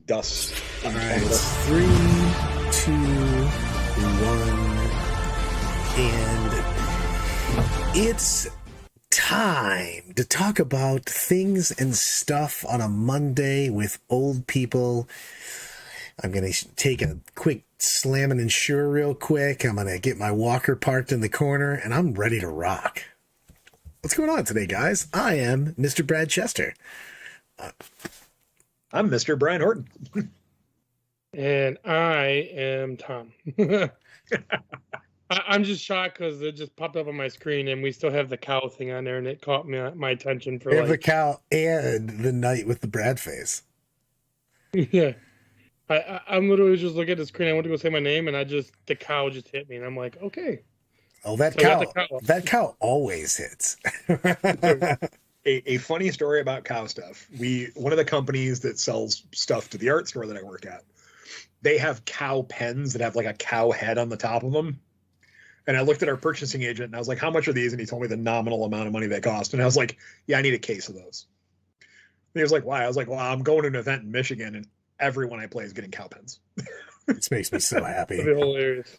dust. All right, 3, 2, 1, and it's time to talk about things and stuff on a Monday with old people. I'm going to take a quick slam and insure real quick. I'm going to get my walker parked in the corner, and I'm ready to rock. What's going on today, guys? I am Mr. Brad Chester. I'm Mr. Brian Horton. And I am Tom. I'm just shocked because it just popped up on my screen and we still have the cow thing on there and it caught my attention for We have the cow and the knight with the Brad face. Yeah. I'm literally just looking at the screen. I went to go say my name and the cow just hit me and I'm like, okay. Oh, that cow always hits. A funny story about cow stuff. One of the companies that sells stuff to the art store that I work at, they have cow pens that have like a cow head on the top of them. And I looked at our purchasing agent and I was like, how much are these? And he told me the nominal amount of money they cost. And I was like, yeah, I need a case of those. And he was like, why? I was like, well, I'm going to an event in Michigan and everyone I play is getting cow pens. This makes me so happy. That'd be hilarious.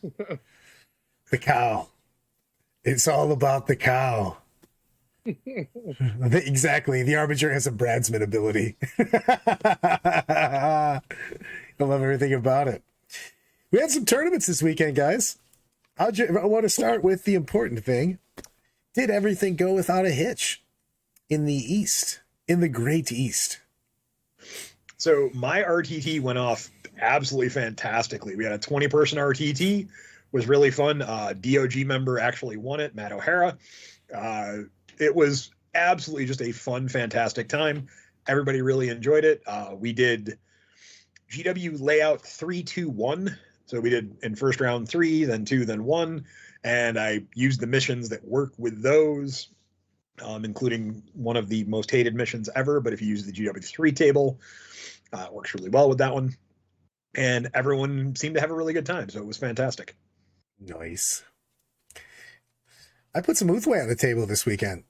The cow. It's all about the cow. Exactly. The Arbinger has a Bradsman ability. I love everything about it. We had some tournaments this weekend, guys. I want to start with the important thing. Did everything go without a hitch in the East, in the Great East? So my RTT went off absolutely fantastically. We had a 20-person RTT. Was really fun. DOG member actually won it, Matt O'Hara. It was absolutely just a fun, fantastic time. Everybody really enjoyed it. We did GW layout 3-2-1. So we did in first round 3, then 2, then 1. And I used the missions that work with those, including one of the most hated missions ever. But if you use the GW3 table, it works really well with that one. And everyone seemed to have a really good time. So it was fantastic. Nice. I put some Uthway on the table this weekend.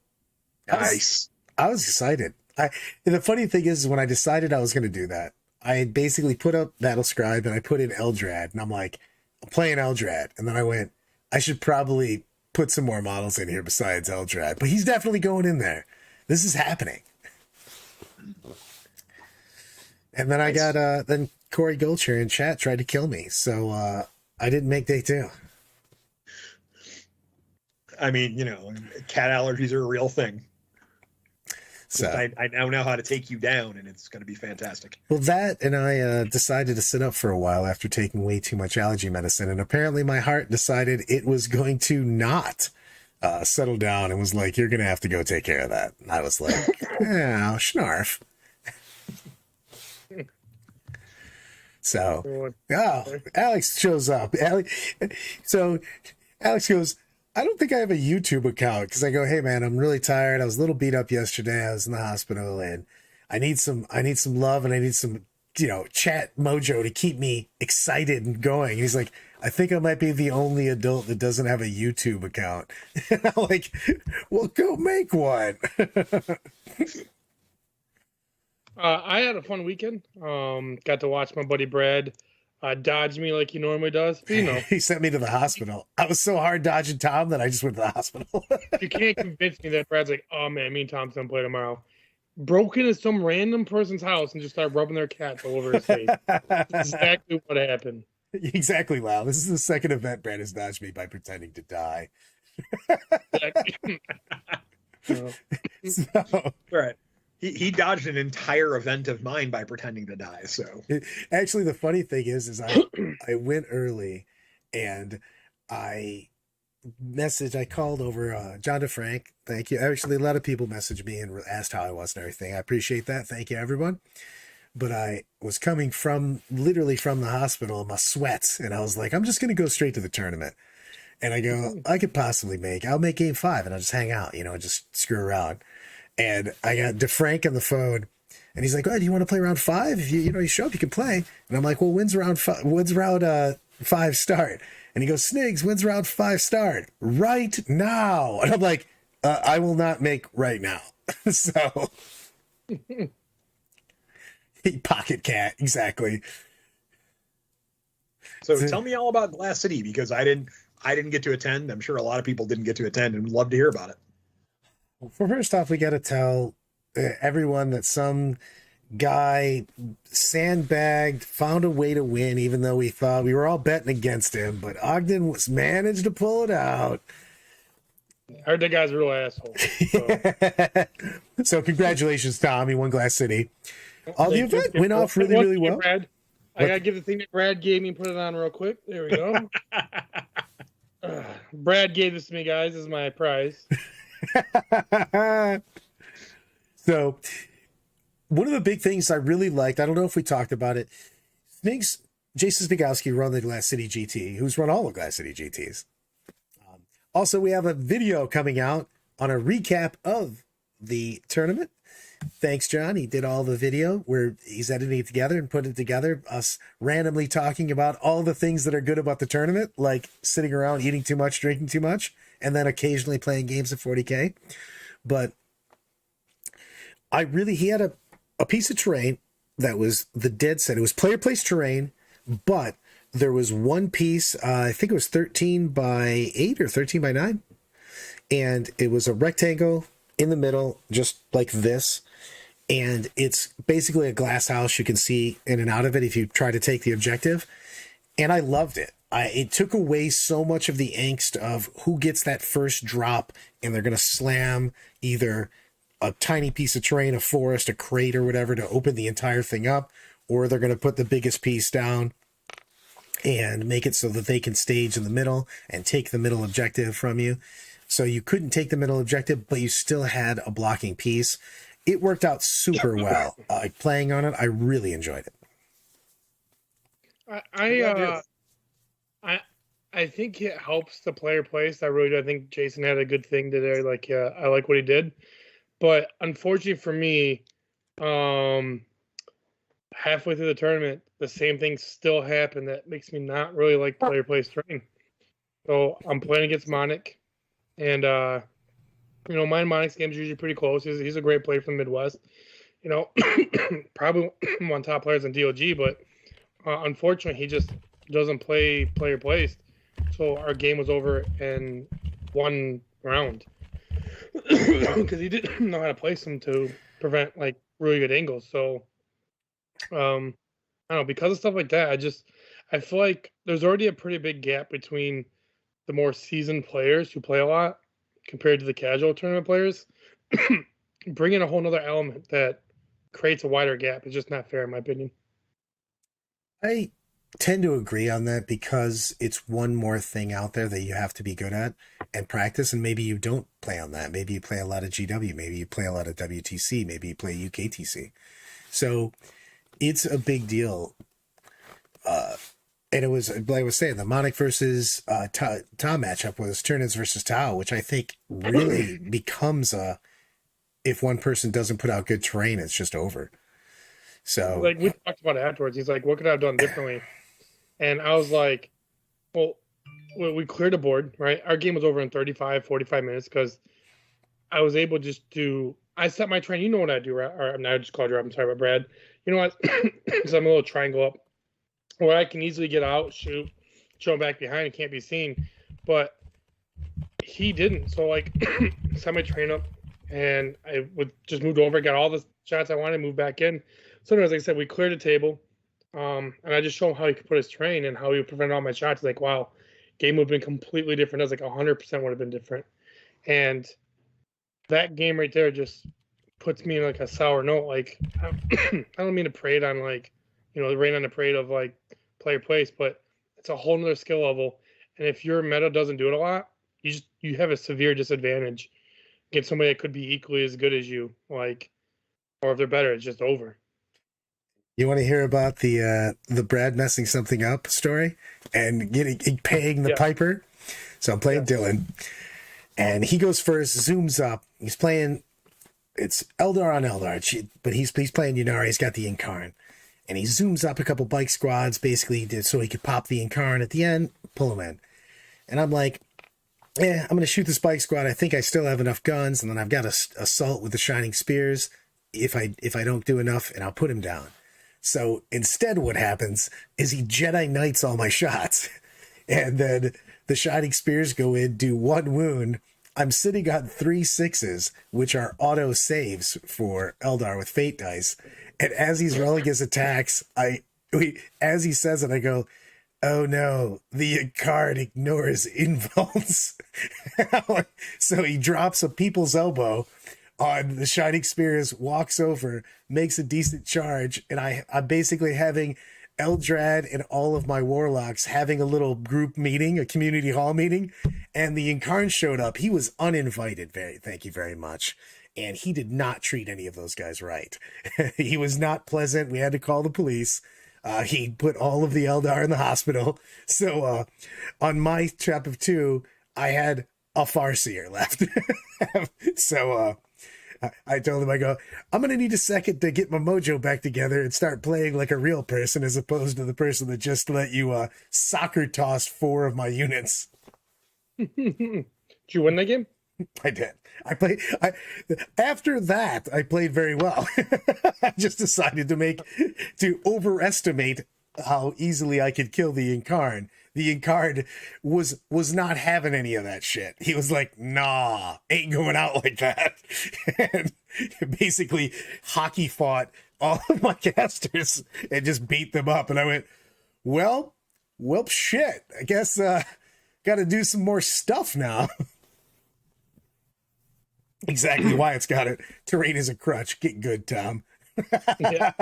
Nice. I was excited. And the funny thing is, when I decided I was going to do that, I basically put up Battlescribe and I put in Eldrad, and I'm like, I'm playing Eldrad. And then I went, I should probably put some more models in here besides Eldrad. But he's definitely going in there. This is happening. And then I got, then Corey Gulcher in chat tried to kill me. So I didn't make day 2. I mean, cat allergies are a real thing. So I now know how to take you down, and it's going to be fantastic. Well, that and I decided to sit up for a while after taking way too much allergy medicine, and apparently my heart decided it was going to not settle down and was like, you're going to have to go take care of that. And I was like, oh, snarf. So, Alex shows up. So Alex goes, I don't think I have a YouTube account, because I go, hey man, I'm really tired. I was a little beat up yesterday. I was in the hospital and I need some love and I need some, chat mojo to keep me excited and going. And he's like, I think I might be the only adult that doesn't have a YouTube account. And I'm like, well, go make one. I had a fun weekend. Got to watch my buddy Brad dodge me like he normally does. He sent me to the hospital. I was so hard dodging Tom that I just went to the hospital. You can't convince me that Brad's like, oh man, me and Tom's gonna play tomorrow. Broke into some random person's house and just started rubbing their cats all over his face. That's exactly what happened. Exactly, Lyle. This is the second event Brad has dodged me by pretending to die. So, right. He dodged an entire event of mine by pretending to die. So actually, the funny thing is I went early, and I called over John DeFrank. Thank you. Actually, a lot of people messaged me and asked how I was and everything. I appreciate that. Thank you, everyone. But I was coming literally from the hospital in my sweats, and I was like, I'm just going to go straight to the tournament. And I go, I'll make game 5, and I'll just hang out, just screw around. And I got DeFrank on the phone, and he's like, "Oh, do you want to play round 5? If you show up, you can play." And I'm like, "Well, when's round 5 start?" And he goes, "Snigs, when's round 5 start? Right now." And I'm like, "I will not make right now." So Pocket cat, exactly. So tell me all about Glass City, because I didn't get to attend. I'm sure a lot of people didn't get to attend and would love to hear about it. For first off, we got to tell everyone that some guy sandbagged, found a way to win, even though we thought we were all betting against him. But Ogden was managed to pull it out. I heard that guy's a real asshole. So, So congratulations, Tom. He won Glass City. The event went off really, really well. Brad, I gotta give the thing that Brad gave me and put it on real quick. There we go. Brad gave this to me, guys. This is my prize. So, one of the big things I really liked, I don't know if we talked about it, Jason Smigowski run the Glass City GT, who's run all the Glass City GTs. Also, we have a video coming out on a recap of the tournament. Thanks, John. He did all the video where he's editing it together and put it together. Us randomly talking about all the things that are good about the tournament, like sitting around eating too much, drinking too much, and then occasionally playing games of 40K. But he had a piece of terrain that was the dead set. It was player place terrain, but there was one piece, I think it was 13 by 8 or 13 by 9. And it was a rectangle in the middle, just like this. And it's basically a glass house. You can see in and out of it if you try to take the objective. And I loved it. It took away so much of the angst of who gets that first drop, and they're going to slam either a tiny piece of terrain, a forest, a crate, or whatever to open the entire thing up, or they're going to put the biggest piece down and make it so that they can stage in the middle and take the middle objective from you. So you couldn't take the middle objective, but you still had a blocking piece. It worked out super well. Playing on it, I really enjoyed it. I think it helps the player place. I really do. I think Jason had a good thing today. I like what he did. But unfortunately for me, halfway through the tournament, the same thing still happened that makes me not really like player place terrain. So I'm playing against Monic, and my Monic's game's usually pretty close. He's a great player from the Midwest. Probably one of the top players in DOG, but unfortunately he just doesn't play player placed. So our game was over in one round because he didn't know how to place them to prevent really good angles. So I don't know, because of stuff like that, I feel like there's already a pretty big gap between the more seasoned players who play a lot compared to the casual tournament players. Bring in a whole nother element that creates a wider gap. It's just not fair, in my opinion. I tend to agree on that because it's one more thing out there that you have to be good at and practice. And maybe you don't play on that. Maybe you play a lot of GW. Maybe you play a lot of WTC. Maybe you play UKTC. So it's a big deal. And it was, like I was saying, the Monic versus Tau matchup was Turnins versus Tau, which I think really becomes if one person doesn't put out good terrain, it's just over. So we talked about it afterwards. He's like, what could I have done differently? And I was like, well, we cleared the board, right? Our game was over in 35, 45 minutes because I was able I set my terrain. You know what I do, right? Or I just called you up. I'm sorry about Brad. You know what? So I'm a little triangle up where I can easily get out, shoot, show back behind. It can't be seen. But he didn't. So set my terrain up and I just moved over, got all the shots I wanted, moved back in. So as I said, we cleared the table. And I just showed him how he could put his terrain and how he would prevent all my shots. Like, wow, game would have been completely different. I was 100% would have been different. And that game right there just puts me in a sour note. I don't mean to parade on rain on the parade of player place, but it's a whole nother skill level. And if your meta doesn't do it a lot, you have a severe disadvantage against somebody that could be equally as good as you. Or if they're better, it's just over. You want to hear about the Brad messing something up story and paying the piper? So I'm playing Dylan, and he goes first, zooms up. He's playing, it's Eldar on Eldar, but he's playing Yunari. He's got the Incarn, and he zooms up a couple bike squads, basically so he could pop the Incarn at the end, pull him in. And I'm like, I'm going to shoot this bike squad. I think I still have enough guns, and then I've got assault with the shining spears if I don't do enough, and I'll put him down. So instead, what happens is he Jedi Knights all my shots. And then the Shining Spears go in, do 1 wound. I'm sitting on 3 6s, which are auto saves for Eldar with Fate dice. And as he's rolling his attacks, as he says it, I go, "Oh no, the card ignores invulns." So he drops a people's elbow on the Shining Spears, walks over, makes a decent charge, and I'm basically having Eldrad and all of my warlocks having a little group meeting, a community hall meeting, and the Incarn showed up. He was uninvited, thank you very much. And he did not treat any of those guys right. He was not pleasant. We had to call the police. He put all of the Eldar in the hospital. So on my chapter 2, I had a Farseer left. So I told him, I go, I'm going to need a second to get my mojo back together and start playing like a real person as opposed to the person that just let you soccer toss 4 of my units. Did you win that game? I did. After that, I played very well. I just decided to overestimate how easily I could kill the Incarn. The Incarn was not having any of that shit. He was like, nah, ain't going out like that. And basically hockey fought all of my casters and just beat them up. And I went, well, shit. I guess got to do some more stuff now. Exactly why it's got it. Terrain is a crutch. Get good, Tom. Yeah.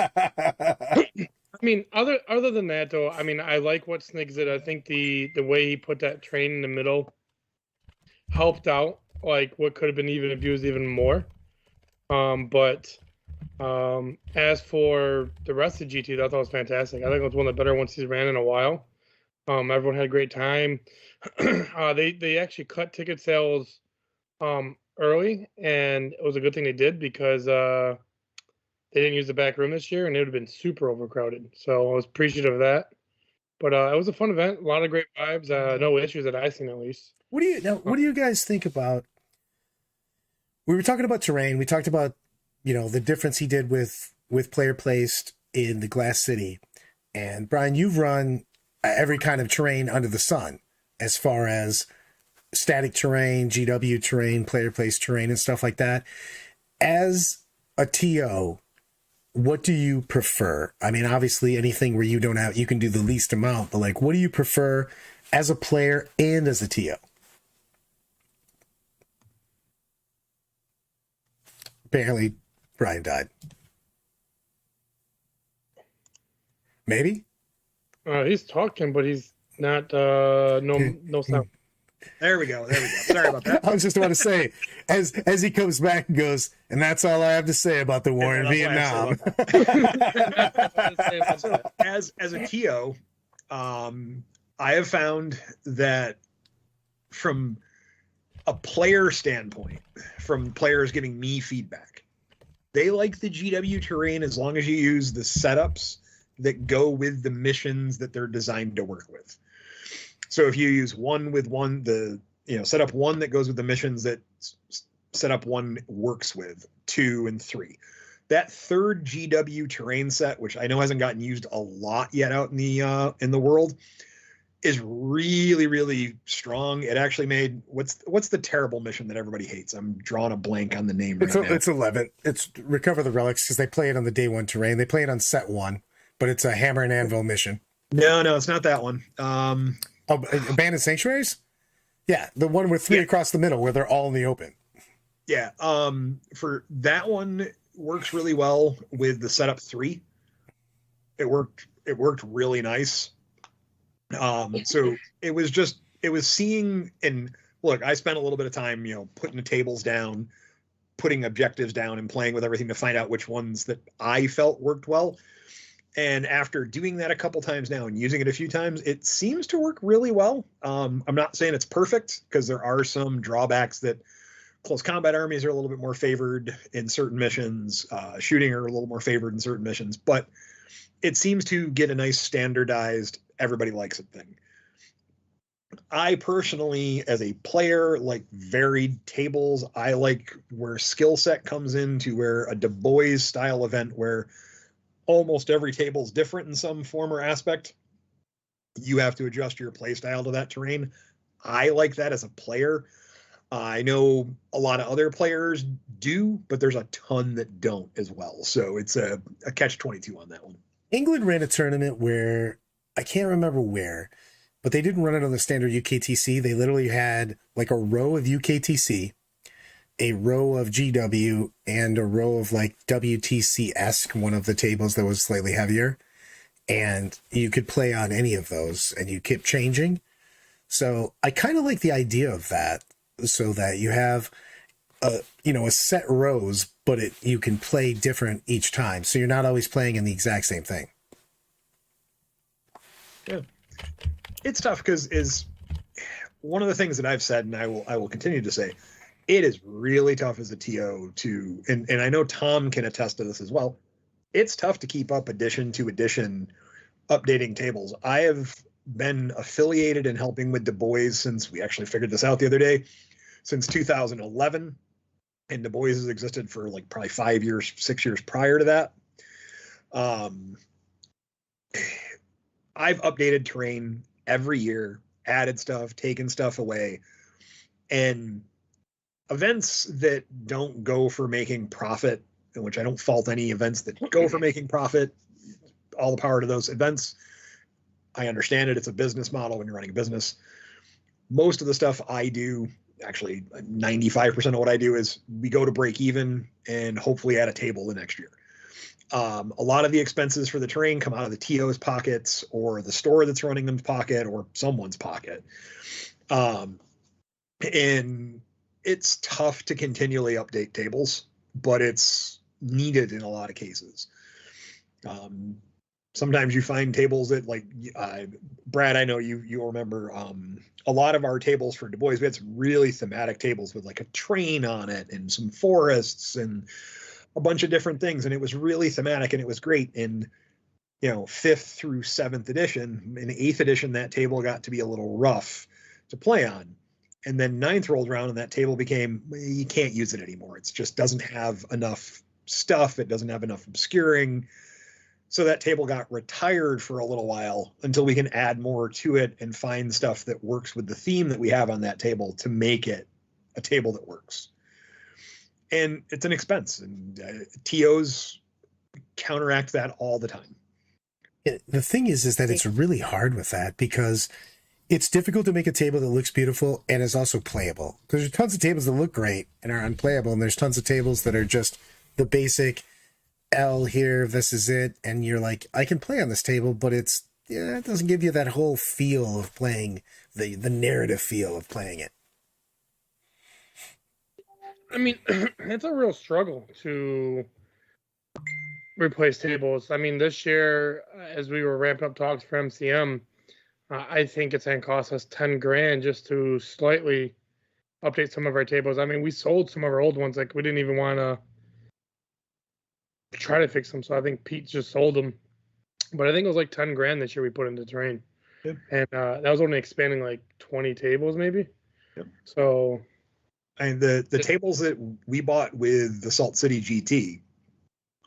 I mean, other than that, though, I mean, I like what Snigs did. I think the way he put that train in the middle helped out, like what could have been even abused even more. But as for the rest of GT, I thought it was fantastic. I think it was one of the better ones he's ran in a while. Everyone had a great time. They actually cut ticket sales early, and it was a good thing they did because they didn't use the back room this year, and it would have been super overcrowded. So I was appreciative of that. But it was a fun event. A lot of great vibes. No issues that I've seen, at least. What do you guys think about? We were talking about terrain. We talked about the difference he did with player placed in the Glass City. And Brian, you've run every kind of terrain under the sun, as far as static terrain, GW terrain, player placed terrain, and stuff like that. As a TO, what do you prefer? I mean, obviously anything where you can do the least amount, but like, what do you prefer as a player and as a TO? Apparently Brian died. Maybe? He's talking, but he's not, no sound. There we go. Sorry about that. I was just about to say, as he comes back and goes, and that's all I have to say about the war in Vietnam. As a TO, I have found that from a player standpoint, from players giving me feedback, they like the GW terrain as long as you use the setups that go with the missions that they're designed to work with. So if you use set up 1 that goes with the missions that set up 1 works with, 2 and 3. That third GW terrain set, which I know hasn't gotten used a lot yet out in the world, is really, really strong. It actually made what's the terrible mission that everybody hates? I'm drawing a blank on the name right now. It's 11. It's Recover the Relics, because they play it on the day 1 terrain. They play it on set 1, but it's a hammer and anvil mission. No, it's not that one. Abandoned Sanctuaries? Yeah, the one with 3 across the middle where they're all in the open. Yeah, for that one works really well with the setup 3. It worked really nice. So it was seeing, and look, I spent a little bit of time, putting the tables down, putting objectives down, and playing with everything to find out which ones that I felt worked well. And after doing that a couple times now and using it a few times, it seems to work really well. I'm not saying it's perfect, because there are some drawbacks that close combat armies are a little bit more favored in certain missions. Shooting are a little more favored in certain missions, but it seems to get a nice standardized, everybody likes it thing. I personally, as a player, like varied tables. I like where skill set comes into where a Du Bois style event where almost every table is different in some form or aspect. You have to adjust your play style to that terrain. I like that as a player. I know a lot of other players do, but there's a ton that don't as well. So it's a catch-22 on that one. England ran a tournament where I can't remember where, but they didn't run it on the standard UKTC. They literally had like a row of UKTC, a row of GW, and a row of like WTC-esque, one of the tables that was slightly heavier. And you could play on any of those, and you keep changing. So I kind of like the idea of that, so that you have a set rows, but you can play different each time. So you're not always playing in the exact same thing. Yeah. It's tough because is one of the things that I've said, and I will continue to say, it is really tough as a TO to, and I know Tom can attest to this as well. It's tough to keep up edition to edition updating tables. I have been affiliated and helping with Du Bois since we actually figured this out the other day, since 2011. And Du Bois has existed for like probably 5 years, 6 years prior to that. I've updated terrain every year, added stuff, taken stuff away. And events that don't go for making profit, in which I don't fault any events that go for making profit, all the power to those events. I understand it. It's a business model when you're running a business. Most of the stuff I do, actually 95% of what I do, is we go to break even and hopefully add a table the next year. A lot of the expenses for the terrain come out of the TO's pockets or the store that's running them's pocket or someone's pocket. And it's tough to continually update tables, but it's needed in a lot of cases. Sometimes you find tables that, like, Brad, I know you'll remember a lot of our tables for Du Bois, we had some really thematic tables with like a train on it and some forests and a bunch of different things. And it was really thematic and it was great. In, 5th through 7th edition, in 8th edition, that table got to be a little rough to play on. And then 9th rolled around and that table became, you can't use it anymore. It just doesn't have enough stuff. It doesn't have enough obscuring. So that table got retired for a little while until we can add more to it and find stuff that works with the theme that we have on that table to make it a table that works. And it's an expense, and TOs counteract that all the time. The thing is that it's really hard with that because it's difficult to make a table that looks beautiful and is also playable. There's tons of tables that look great and are unplayable, and there's tons of tables that are just the basic L here, this is it, and you're like, I can play on this table, but it doesn't give you that whole feel of playing, the narrative feel of playing it. I mean, it's a real struggle to replace tables. I mean, this year, as we were ramping up talks for MCM, I think it's going to cost us $10,000 just to slightly update some of our tables. I mean, we sold some of our old ones. Like, we didn't even want to try to fix them. So I think Pete just sold them. But I think it was like $10,000 this year we put into terrain. Yep. And that was only expanding like 20 tables maybe. Yep. So... And the tables that we bought with the Salt City GT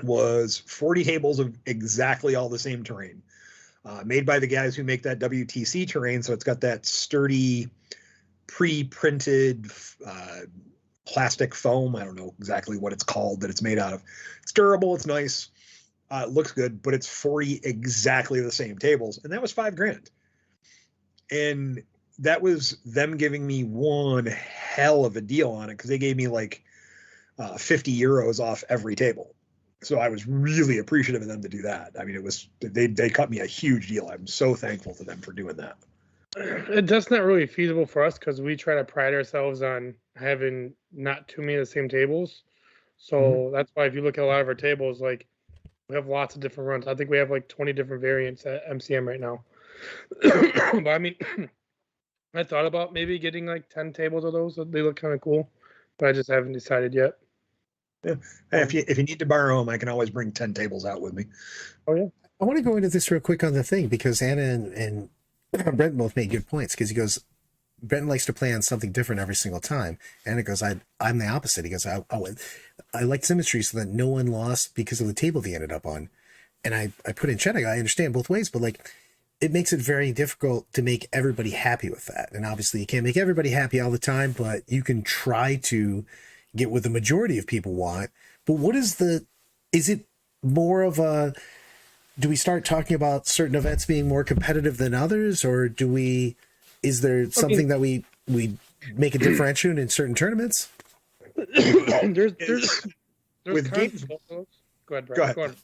was 40 tables of exactly all the same terrain, made by the guys who make that WTC terrain. So it's got that sturdy, pre-printed plastic foam. I don't know exactly what it's called that it's made out of. It's durable. It's nice. It looks good, but it's 40 exactly the same tables. And that was $5,000. And that was them giving me one hell of a deal on it because they gave me like 50 euros off every table. So I was really appreciative of them to do that. I mean, it was they cut me a huge deal. I'm so thankful to them for doing that. That's not really feasible for us because we try to pride ourselves on having not too many of the same tables. So that's why if you look at a lot of our tables, like we have lots of different runs. I think we have like 20 different variants at MCM right now. But I mean, I thought about maybe getting like 10 tables of those. They look kind of cool, but I just haven't decided yet. Yeah. Hey, if you need to borrow them, I can always bring 10 tables out with me. Oh, yeah. I want to go into this real quick on the thing because Anna and Brent both made good points because he goes, Brent likes to play on something different every single time. And it goes, I'm the opposite. He goes, I like symmetry so that no one lost because of the table they ended up on. and I put in chat, I understand both ways, but like, it makes it very difficult to make everybody happy with that. And obviously you can't make everybody happy all the time, but you can try to get what the majority of people want. But what is it more of a, do we start talking about certain events being more competitive than others, or is there something that we make a differentiation in certain tournaments? there's with games. Go ahead, Brad. Go ahead. Go on.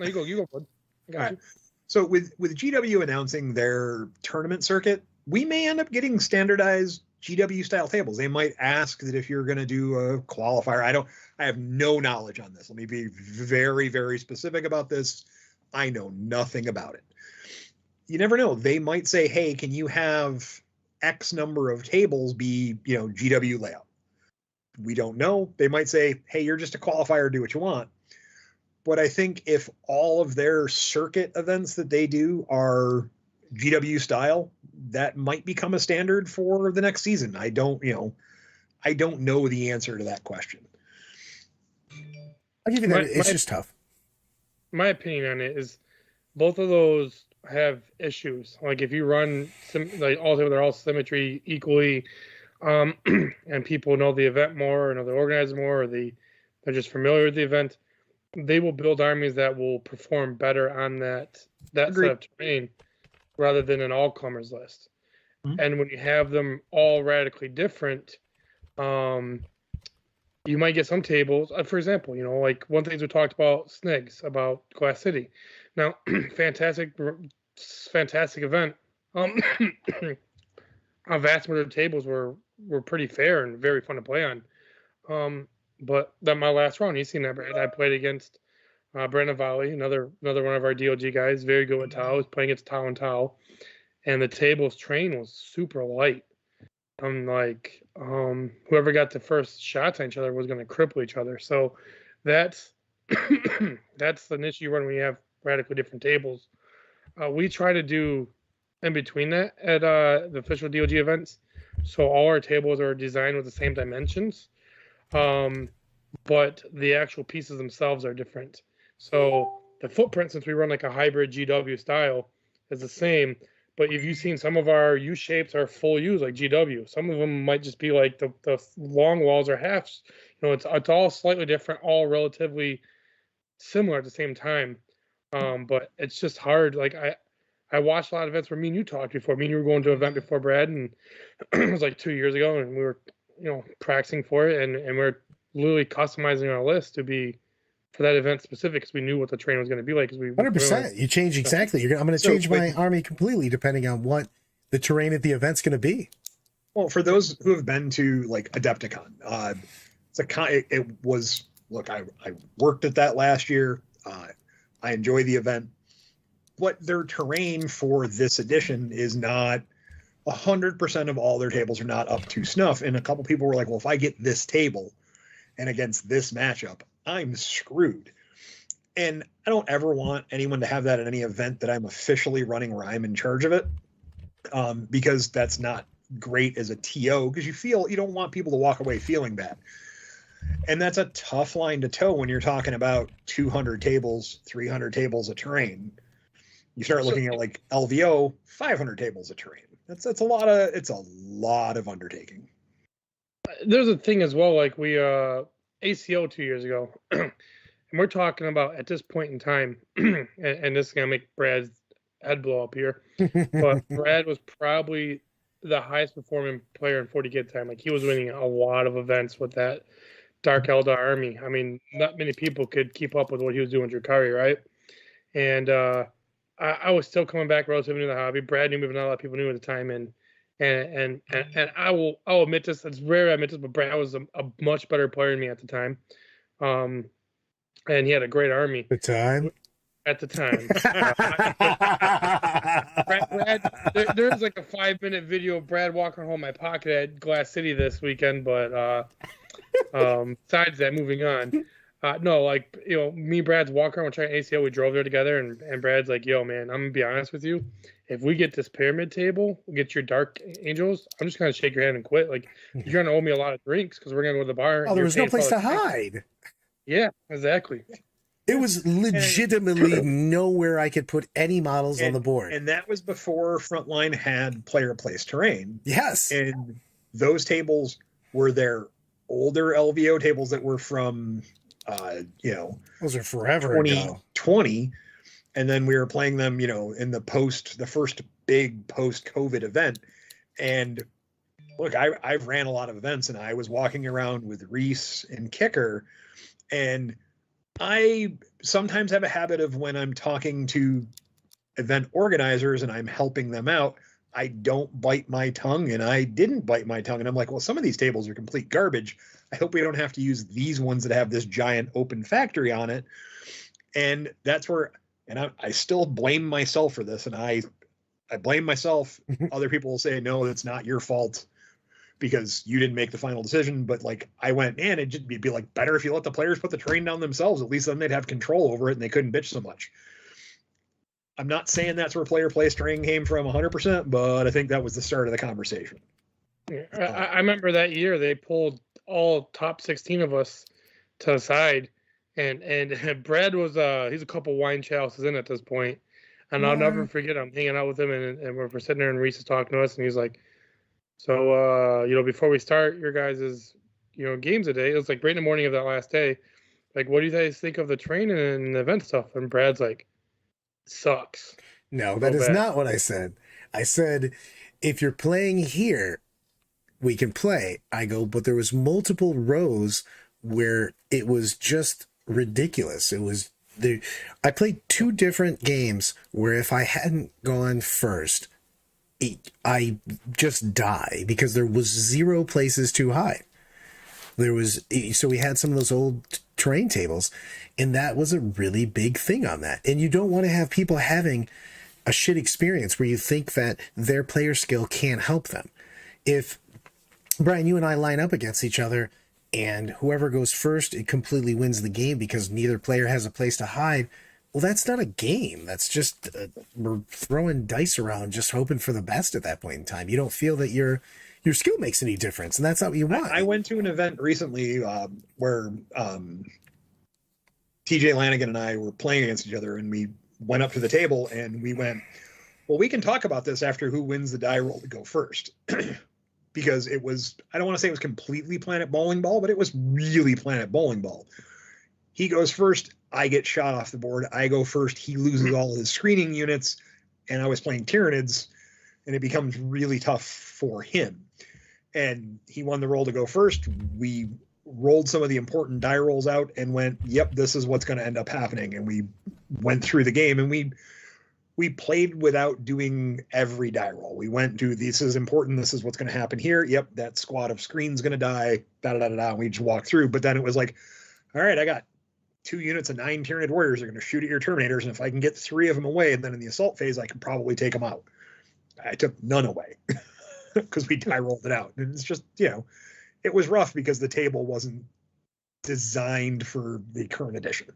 No, you go, bud. I got you. So with GW announcing their tournament circuit, we may end up getting standardized GW style tables. They might ask that if you're going to do a qualifier. I have no knowledge on this. Let me be very, very specific about this. I know nothing about it. You never know. They might say, hey, can you have X number of tables be, GW layout? We don't know. They might say, hey, you're just a qualifier, do what you want. But I think if all of their circuit events that they do are GW style, that might become a standard for the next season. I don't know the answer to that question. I'll give you that. It's just tough. My opinion on it is both of those have issues. Like if you run they're all symmetry equally, and people know the event more, or know the organizer more, or they're just familiar with the event, they will build armies that will perform better on that set of terrain rather than an all-comers list. Mm-hmm. And when you have them all radically different, you might get some tables. For example, like one thing we talked about Snigs, about Glass City. Now, fantastic event. A vast majority of tables were pretty fair and very fun to play on. But that my last round, you seen that, Brad. I played against Brandon Volley, another one of our DLG guys, very good with Tau. Was playing against Tau and Tau, and the table's train was super light. Like whoever got the first shots on each other was going to cripple each other. So that's that's an issue you run when you have radically different tables. We try to do in between that at the official DLG events, so all our tables are designed with the same dimensions. But the actual pieces themselves are different. So the footprint, since we run like a hybrid GW style, is the same. But if you've seen some of our U shapes are full U's like GW. Some of them might just be like the long walls are halves. It's all slightly different, all relatively similar at the same time. But it's just hard. Like I watched a lot of events where me and you talked before. Me and you were going to an event before, Brad, and it was like 2 years ago, and we were practicing for it, and we're literally customizing our list to be for that event specific because we knew what the train was going to be like. 100%. You change exactly. I'm going to change my army completely depending on what the terrain at the event's going to be. Well, for those who have been to like Adepticon, it was. Look, I worked at that last year. I enjoy the event, but their terrain for this edition is not 100% of all their tables are not up to snuff. And a couple people were like, well, if I get this table and against this matchup, I'm screwed. And I don't ever want anyone to have that at any event that I'm officially running where I'm in charge of it, because that's not great as a TO, because you don't want people to walk away feeling bad. And that's a tough line to toe when you're talking about 200 tables, 300 tables of terrain. You start looking at like LVO, 500 tables of terrain. It's a lot of undertaking. There's a thing as well, like we ACO 2 years ago, and we're talking about at this point in time, and this is gonna make Brad's head blow up here, but Brad was probably the highest performing player in 40K time. Like he was winning a lot of events with that Dark Eldar army. I mean, not many people could keep up with what he was doing with Drakari, right? And I was still coming back relatively to the hobby. Brad knew me, but not a lot of people knew at the time. And I'll admit this. It's rare I admit this, but Brad was a much better player than me at the time. And he had a great army. At the time. Brad, there's like a 5-minute video of Brad walking home my pocket at Glass City this weekend. But besides that, moving on. No, like, me and Brad's walking around trying ACO. We drove there together, and Brad's like, yo, man, I'm going to be honest with you. If we get this pyramid table, we'll get your Dark Angels, I'm just going to shake your hand and quit. Like, you're going to owe me a lot of drinks because we're going to go to the bar. Oh, there was no place to hide. Yeah, exactly. It was legitimately nowhere I could put any models on the board. And that was before Frontline had player place terrain. Yes. And those tables were their older LVO tables that were from, those are forever 2020. Ago. And then we were playing them, in the first big post-COVID event. And look, I've ran a lot of events, and I was walking around with Reese and Kicker, and I sometimes have a habit of when I'm talking to event organizers and I'm helping them out, I don't bite my tongue, and I didn't bite my tongue. And I'm like, well, some of these tables are complete garbage. I hope we don't have to use these ones that have this giant open factory on it. And that's where, and I still blame myself for this. And I blame myself. Other people will say, no, it's not your fault because you didn't make the final decision. But like, I went, man, it'd be like better if you let the players put the train down themselves. At least then they'd have control over it and they couldn't bitch so much. I'm not saying that's where player place terrain came from 100%, but I think that was the start of the conversation. Yeah, I remember that year they pulled all top 16 of us to the side, and Brad was he's a couple wine chalices in at this point, and I'll never forget. I'm hanging out with him, and we're sitting there, and Reese is talking to us, and he's like, "So, before we start your guys' games today, it was like right in the morning of that last day. Like, what do you guys think of the training and the event stuff?" And Brad's like, "Sucks." No, that is not what I said. I said, if you're playing here, we can play. I go, but there was multiple rows where it was just ridiculous. It was there. I played 2 different games where if I hadn't gone first, I just die because there was 0 places to hide. So we had some of those old terrain tables, and that was a really big thing on that. And you don't want to have people having a shit experience where you think that their player skill can't help them. If Brian, you and I line up against each other, and whoever goes first, it completely wins the game because neither player has a place to hide. Well, that's not a game. That's just we're throwing dice around, just hoping for the best at that point in time. You don't feel that your skill makes any difference, and that's not what you want. I went to an event recently where TJ Lanigan and I were playing against each other, and we went up to the table and we went, well, we can talk about this after who wins the die roll to go first. Because it was, I don't want to say it was completely Planet Bowling Ball, but it was really Planet Bowling Ball. He goes first, I get shot off the board. I go first, he loses all his screening units, and I was playing Tyranids, and it becomes really tough for him. And he won the roll to go first. We rolled some of the important die rolls out and went, yep, this is what's going to end up happening. And we went through the game, and we played without doing every die roll. We went to, this is important, this is what's going to happen here. Yep, that squad of screens going to die, da-da-da-da-da, and we just walked through. But then it was like, all right, I got 2 units of 9 Tyranid Warriors are going to shoot at your Terminators, and if I can get 3 of them away, and then in the assault phase, I can probably take them out. I took none away because we die rolled it out. And it's just, it was rough because the table wasn't designed for the current edition.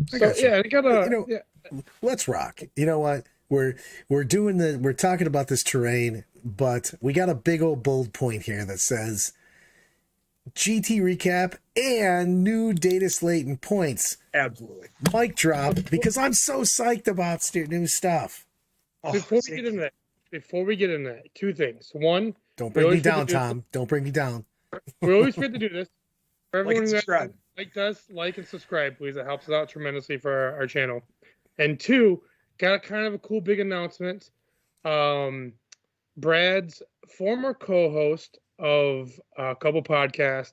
So, yeah, I gotta, let's rock. You know what? We're talking about this terrain, but we got a big old bold point here that says GT recap and new Dataslate and points. Absolutely. Mic drop, because I'm so psyched about new stuff. Before we get into that, 2 things. One, don't bring me down, Tom. Don't bring me down. We always forget to do this. For everyone who subscribe. Like and subscribe, please. It helps us out tremendously for our channel. And 2, got kind of a cool big announcement. Brad's former co-host of a couple podcasts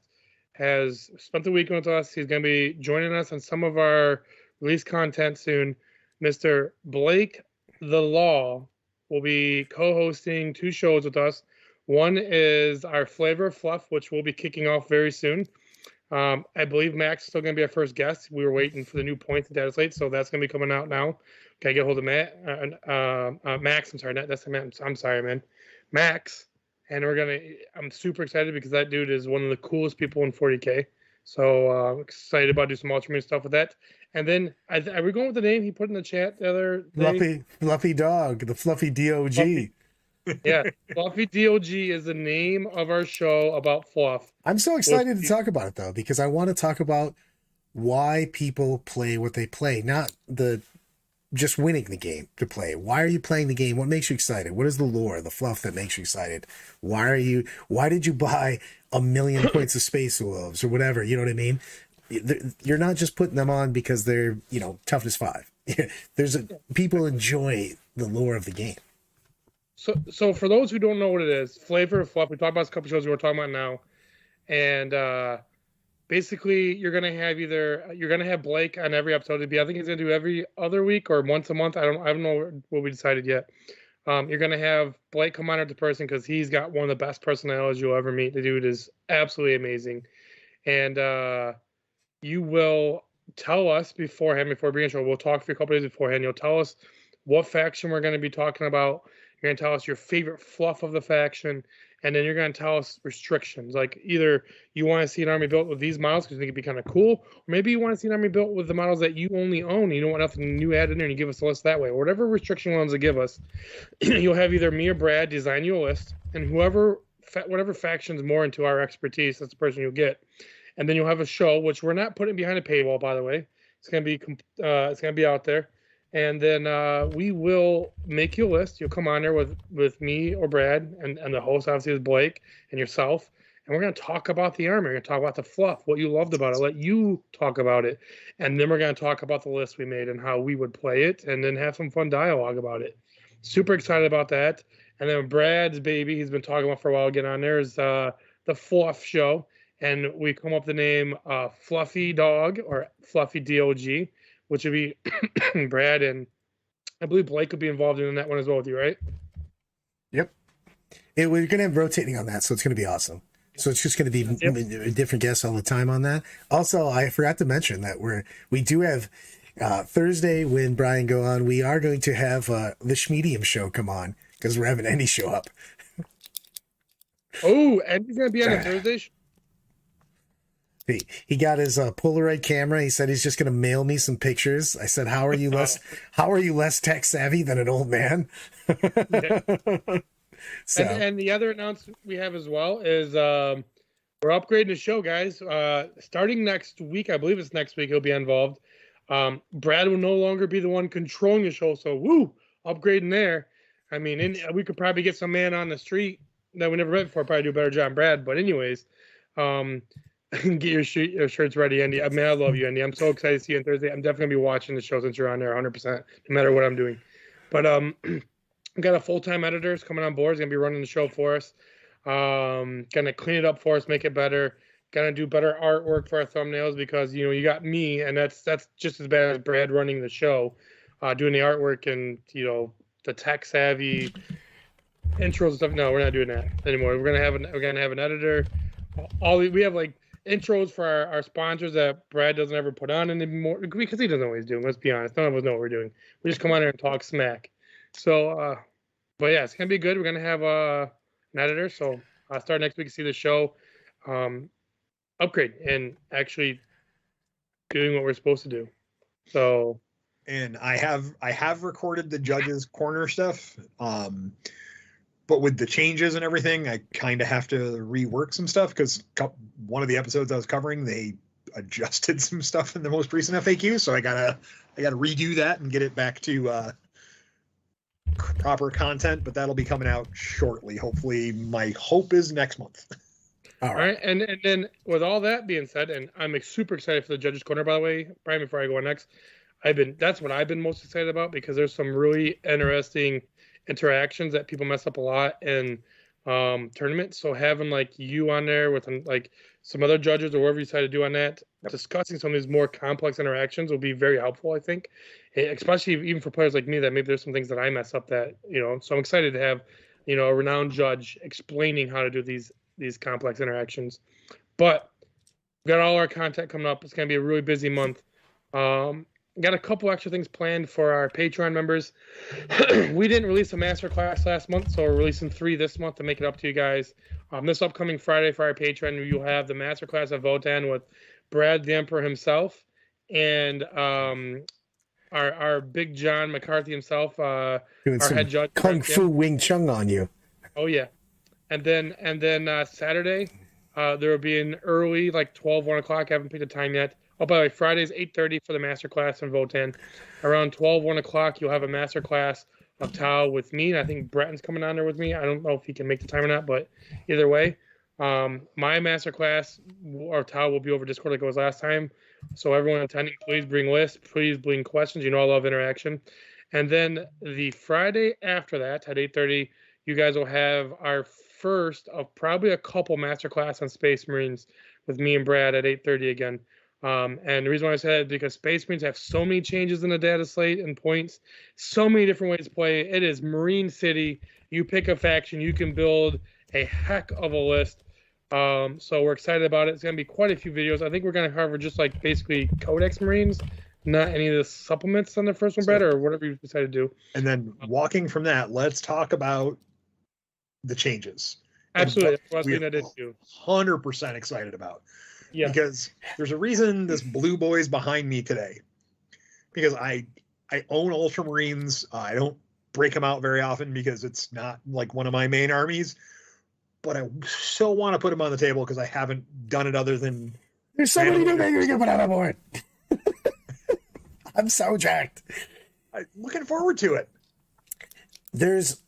has spent the weekend with us. He's going to be joining us on some of our release content soon. Mr. Blake the Law will be co-hosting 2 shows with us. One is our Flavor of Fluff, which will be kicking off very soon. I believe Max is still going to be our first guest. We were waiting for the new points in Dataslate, so that's going to be coming out now. Can I get a hold of Max? I'm sorry, that's Matt. I'm sorry, man. Max. And I'm super excited because that dude is one of the coolest people in 40K. So I'm excited about doing some ultimate stuff with that. And then, are we going with the name he put in the chat the other day? Fluffy Dog, the Fluffy DOG. Yeah, Fluffy DOG is the name of our show about fluff. I'm so excited to talk about it, though, because I want to talk about why people play what they play, not the just winning the game to play. Why are you playing the game? What makes you excited? What is the lore, the fluff that makes you excited? Why did you buy 1,000,000 points of Space Wolves or whatever? You know what I mean? You're not just putting them on because they're, toughness 5. People enjoy the lore of the game. So for those who don't know what it is, flavor of fluff, we talked about this a couple shows we're talking about now. And basically you're gonna have Blake on every episode. I think he's gonna do every other week or once a month. I don't know what we decided yet. You're gonna have Blake come on as the person because he's got one of the best personalities you'll ever meet. The dude is absolutely amazing. And you will tell us beforehand, before being show, we'll talk for a couple days beforehand. You'll tell us what faction we're going to be talking about. You're going to tell us your favorite fluff of the faction, and then you're going to tell us restrictions. Like either you want to see an army built with these models because you think it'd be kind of cool, or maybe you want to see an army built with the models that you only own. And you don't want nothing new added in there, and you give us a list that way. Or whatever restriction ones they give us, you'll have either me or Brad design you a list, and whatever faction's more into our expertise, that's the person you'll get. And then you'll have a show, which we're not putting behind a paywall, by the way. It's gonna be out there, and then we will make you a list. You'll come on there with me or Brad, and the host obviously is Blake and yourself, and we're gonna talk about the armor. We're gonna talk about the fluff, what you loved about it. Let you talk about it, and then we're gonna talk about the list we made and how we would play it, and then have some fun dialogue about it. Super excited about that. And then Brad's baby, he's been talking about for a while. Get on there is the Fluff Show. And we come up with the name Fluffy Dog or Fluffy DOG, which would be Brad, and I believe Blake would be involved in that one as well with you, right? Yep. We're going to have rotating on that, so it's going to be awesome. So it's just going to be different guests all the time on that. Also, I forgot to mention that we do have Thursday when Brian go on, we are going to have the Schmedium show come on because we're having Andy show up. Oh, Andy's going to be on a Thursday show? He got his Polaroid camera. He said he's just going to mail me some pictures. I said, "How are you less tech savvy than an old man?" Yeah. So, and the other announcement we have as well is we're upgrading the show, guys. Starting next week, I believe it's next week, he'll be involved. Brad will no longer be the one controlling the show. So, upgrading there. I mean, we could probably get some man on the street that we never met before, probably do a better job than Brad. But anyways, get your shirts ready, Andy. I mean, I love you, Andy. I'm so excited to see you on Thursday. I'm definitely going to be watching the show since you're on there 100%, no matter what I'm doing. But we got a full-time editor coming on board. He's going to be running the show for us. Going to clean it up for us, make it better. Going to do better artwork for our thumbnails because, you got me, and that's just as bad as Brad running the show, doing the artwork and, the tech-savvy intros and stuff. No, we're not doing that anymore. We're gonna have an editor. We have like intros for our sponsors that Brad doesn't ever put on anymore because he doesn't always do. Let's be honest, none of us know what we're doing. We just come on here and talk smack. So, but yeah, it's gonna be good. We're gonna have an editor. So start next week to see the show upgrade and actually doing what we're supposed to do. So. And I have recorded the judges corner stuff. But with the changes and everything, I kind of have to rework some stuff because one of the episodes I was covering, they adjusted some stuff in the most recent FAQ. So I gotta redo that and get it back to proper content. But that'll be coming out shortly. Hopefully, my hope is next month. All right. And then with all that being said, and I'm super excited for the judges corner, by the way, Brian, before I go on next, that's what I've been most excited about because there's some really interesting interactions that people mess up a lot in tournaments. So having like you on there with like some other judges or whoever you decide to do on that, discussing some of these more complex interactions will be very helpful, I think, especially even for players like me that maybe there's some things that I mess up that, so I'm excited to have, a renowned judge explaining how to do these complex interactions. But we've got all our content coming up. It's going to be a really busy month. Got a couple extra things planned for our Patreon members. We didn't release a masterclass last month, so we're releasing 3 this month to make it up to you guys. This upcoming Friday for our Patreon, you'll have the masterclass of Votan with Brad the Emperor himself and our Big John McCarthy himself, our head judge. Kung Fu Wing Chun on you. Oh yeah, and then Saturday there will be an early like 1 o'clock. I haven't picked a time yet. Oh, by the way, Friday's 8:30 for the master class in Votan. Around 12, 1 o'clock, you'll have a master class of Tau with me. And I think Bretton's coming on there with me. I don't know if he can make the time or not, but either way, my master class or Tau will be over Discord like it was last time. So everyone attending, please bring lists. Please bring questions. You know I love interaction. And then the Friday after that at 8:30, you guys will have our first of probably a couple masterclass on Space Marines with me and Brad at 8:30 again. And the reason why I said it is because Space Marines have so many changes in the data slate and points, so many different ways to play. It is Marine City. You pick a faction, you can build a heck of a list. So we're excited about it. It's going to be quite a few videos. I think we're going to cover just like basically Codex Marines, not any of the supplements on the first one, Brad, or whatever you decide to do. And then walking from that, let's talk about the changes. Absolutely. That's what we're 100% excited about. Yeah. Because there's a reason this blue boy's behind me today. Because I own Ultramarines. I don't break them out very often because it's not like one of my main armies. But I so want to put them on the table because I haven't done it other than... There's so many new things you can put on the board. I'm so jacked. I'm looking forward to it. There's...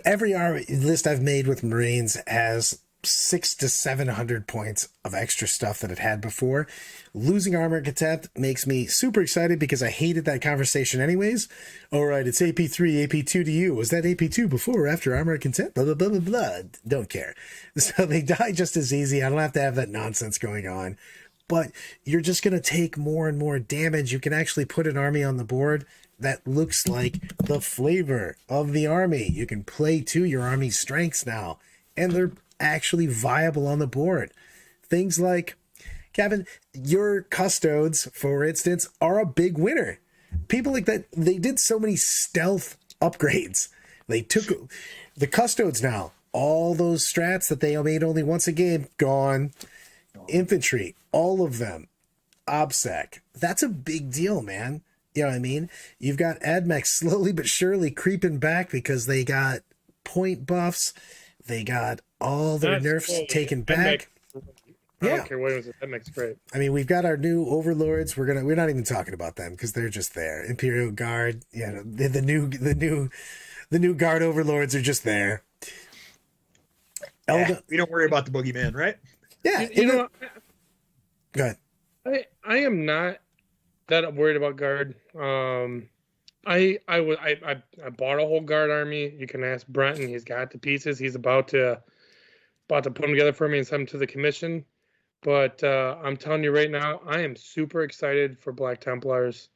Every army list I've made with Marines has 600 to 700 points of extra stuff that it had before. Losing Armor and Contempt makes me super excited because I hated that conversation anyways. All right, it's AP3, AP2 to you. Was that AP2 before or after Armor and Contempt? Blah, blah, blah, blah, blah. Don't care. So they die just as easy. I don't have to have that nonsense going on. But you're just going to take more and more damage. You can actually put an army on the board that looks like the flavor of the army. You can play to your army's strengths now. And they're actually viable on the board. Things like, Kevin, your custodes, for instance, are a big winner. People like that, they did so many stealth upgrades. They took the custodes now, all those strats that they made only once a game, gone. Infantry, all of them. OBSEC. That's a big deal, man. You know what I mean? You've got AdMech slowly but surely creeping back because they got point buffs. They got all their nerfs taken back. I don't care what it was. AdMech's great. I mean, we've got our new overlords. We're not even talking about them because they're just there. Imperial Guard, the new Guard overlords are just there. We don't worry about the boogeyman, right? Yeah, you know. Go ahead. I am not that worried about Guard. I bought a whole Guard army. You can ask Brenton. He's got the pieces. He's about to put them together for me and send them to the commission. But I'm telling you right now, I am super excited for Black Templars.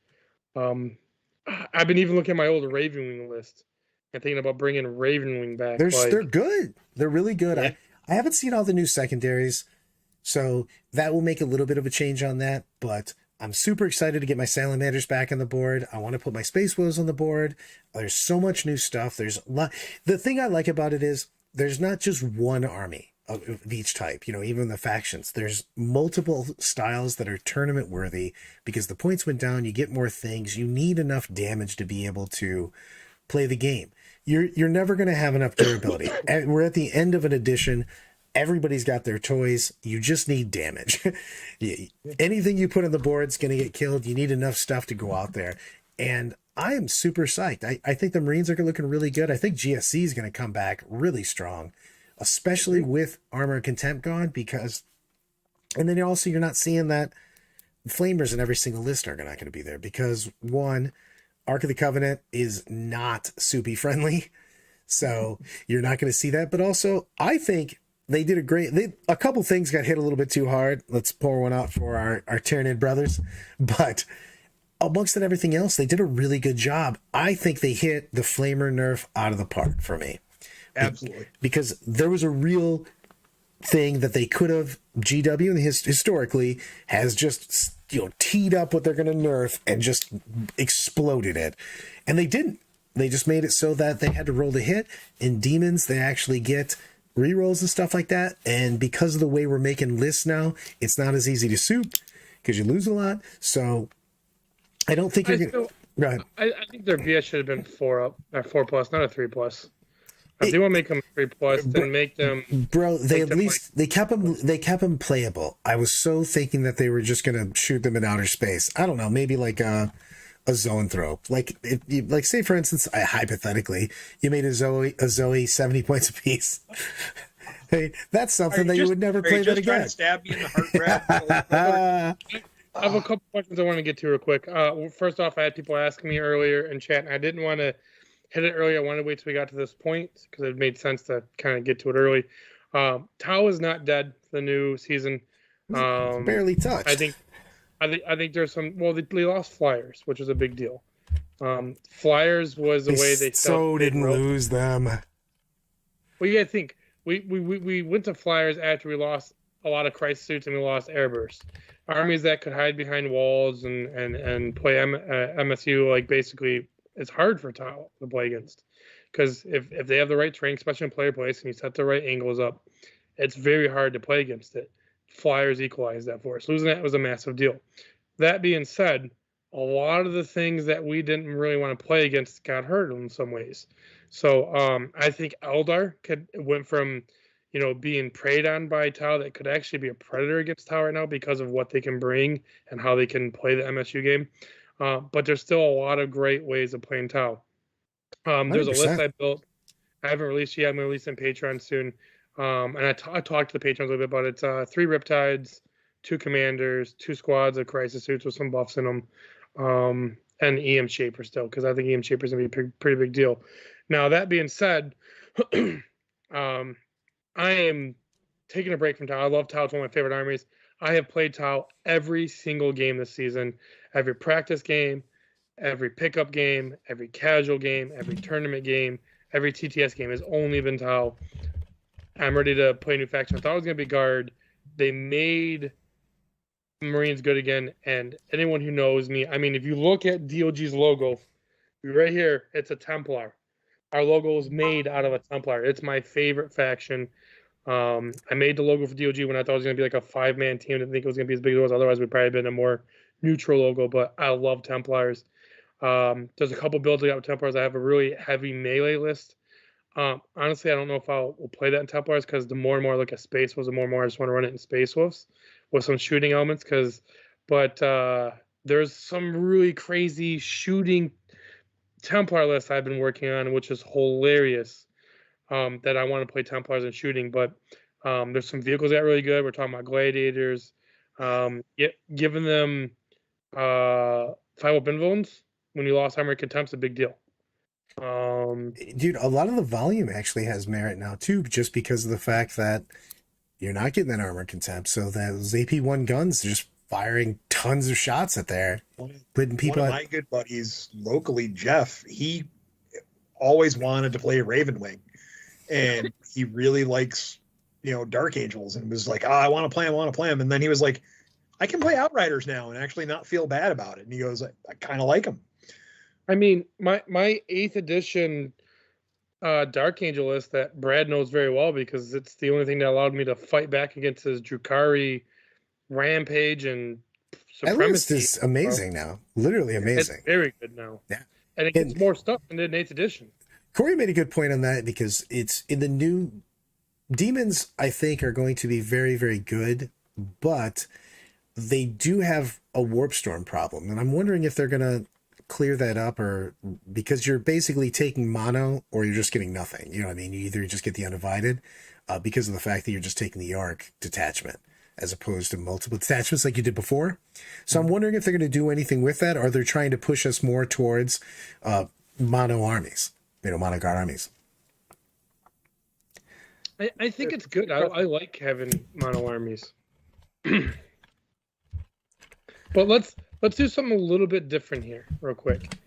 I've been even looking at my old Ravenwing list and thinking about bringing Ravenwing back. They're good. They're really good. Yeah. I haven't seen all the new secondaries, so that will make a little bit of a change on that. But I'm super excited to get my Salamanders back on the board. I want to put my Space Wolves on the board. There's so much new stuff. There's a lot. The thing I like about it is there's not just one army of each type, even the factions. There's multiple styles that are tournament worthy because the points went down. You get more things. You need enough damage to be able to play the game. You're never going to have enough durability. We're at the end of an edition. Everybody's got their toys. You just need damage. Anything you put on the board is going to get killed. You need enough stuff to go out there. And I am super psyched. I think the Marines are looking really good. I think GSC is going to come back really strong, especially with Armor and Contempt gone because, and then you're not seeing that Flamers in every single list are not going to be there because one, Ark of the Covenant is not soupy friendly. So you're not going to see that. But also, I think they did a couple things got hit a little bit too hard. Let's pour one out for our Tyranid brothers. But amongst everything else, they did a really good job. I think they hit the Flamer nerf out of the park for me. Absolutely. Because there was a real thing that they could have, GW historically has just teed up what they're going to nerf and just exploded it. And they didn't. They just made it so that they had to roll the hit. In Demons, they actually get rerolls and stuff like that. And because of the way we're making lists now, it's not as easy to soup because you lose a lot. So I don't think you're going to... Go ahead. I think their BS should have been 4+, not a 3+. If they want to make them 3+, then make them. Bro, they at least they kept them playable. I was so thinking that they were just gonna shoot them in outer space. I don't know, maybe like a zone throw. Like like say for instance, hypothetically, you made a Zoe 70 points apiece. Hey, that's something that you would never play that again. To stab me in the heart grab. I have a couple questions I want to get to real quick. First off, I had people asking me earlier in chat, and I didn't want to hit it earlier. I wanted to wait till we got to this point because it made sense to kind of get to it early. Tau is not dead for the new season. Barely touched. I think there's some. Well, they lost Flyers, which was a big deal. Flyers was the way they didn't lose them. Well, you got to think we went to Flyers after we lost a lot of crisis suits and we lost airburst. Armies that could hide behind walls and play MSU, like basically it's hard for Tau to play against, because if they have the right terrain, especially in player place, and you set the right angles up, it's very hard to play against it. Flyers equalized that for us. Losing that was a massive deal. That being said, a lot of the things that we didn't really want to play against got hurt in some ways. So I think Eldar went from being preyed on by Tau that could actually be a predator against Tau right now because of what they can bring and how they can play the MSU game. But there's still a lot of great ways of playing Tau. There's a list I built. I haven't released yet. I'm going to release it on Patreon soon. And I talked to the patrons a little bit about it. It's 3 Riptides, 2 Commanders, 2 squads of Crisis Suits with some buffs in them, and EM Shaper still, because I think EM Shaper is going to be a pretty big deal. Now, that being said, I am taking a break from Tau. I love Tau. It's one of my favorite armies. I have played Tau every single game this season, every practice game, every pickup game, every casual game, every tournament game, every TTS game has only been Tau. I'm ready to play a new faction. I thought it was going to be Guard. They made Marines good again, and anyone who knows me, I mean, if you look at DOG's logo, right here, it's a Templar. Our logo is made out of a Templar. It's my favorite faction. I made the logo for DOG when I thought it was going to be like a 5-man team. I didn't think it was going to be as big as it was. Otherwise, we'd probably been a more neutral logo, but I love Templars. There's a couple builds I got with Templars. I have a really heavy melee list. Honestly, I don't know if I'll play that in Templars, because the more and more I look at Space Wolves, the more and more I just want to run it in Space Wolves with some shooting elements. But there's some really crazy shooting Templar lists I've been working on, which is hilarious, that I want to play Templars and shooting. But there's some vehicles that are really good. We're talking about gladiators. Giving them 5-up invulns when you lost armor contempt's a big deal. Dude, a lot of the volume actually has merit now too, just because of the fact that you're not getting that armor contempt. So those AP1 guns are just firing tons of shots at there, putting people. One of my good buddies locally, Jeff, he always wanted to play Ravenwing, and he really likes Dark Angels, and was like, I want to play him. And then he was like, I can play Outriders now and actually not feel bad about it. And he goes, I kind of like them. I mean, my 8th edition Dark Angel list that Brad knows very well, because it's the only thing that allowed me to fight back against his Drukhari rampage and supremacy. That list is amazing now. Literally amazing. It's very good now. Yeah. And it gets more stuff than in 8th edition. Corey made a good point on that, because it's in the new demons, I think, are going to be very, very good, but they do have a warp storm problem. And I'm wondering if they're going to clear that up, or because you're basically taking mono or you're just getting nothing. You know what I mean? You either just get the undivided because of the fact that you're just taking the arc detachment as opposed to multiple detachments like you did before. So I'm wondering if they're going to do anything with that, or they're trying to push us more towards mono armies, mono guard armies. I think it's good. I like having mono armies. But let's do something a little bit different here, real quick.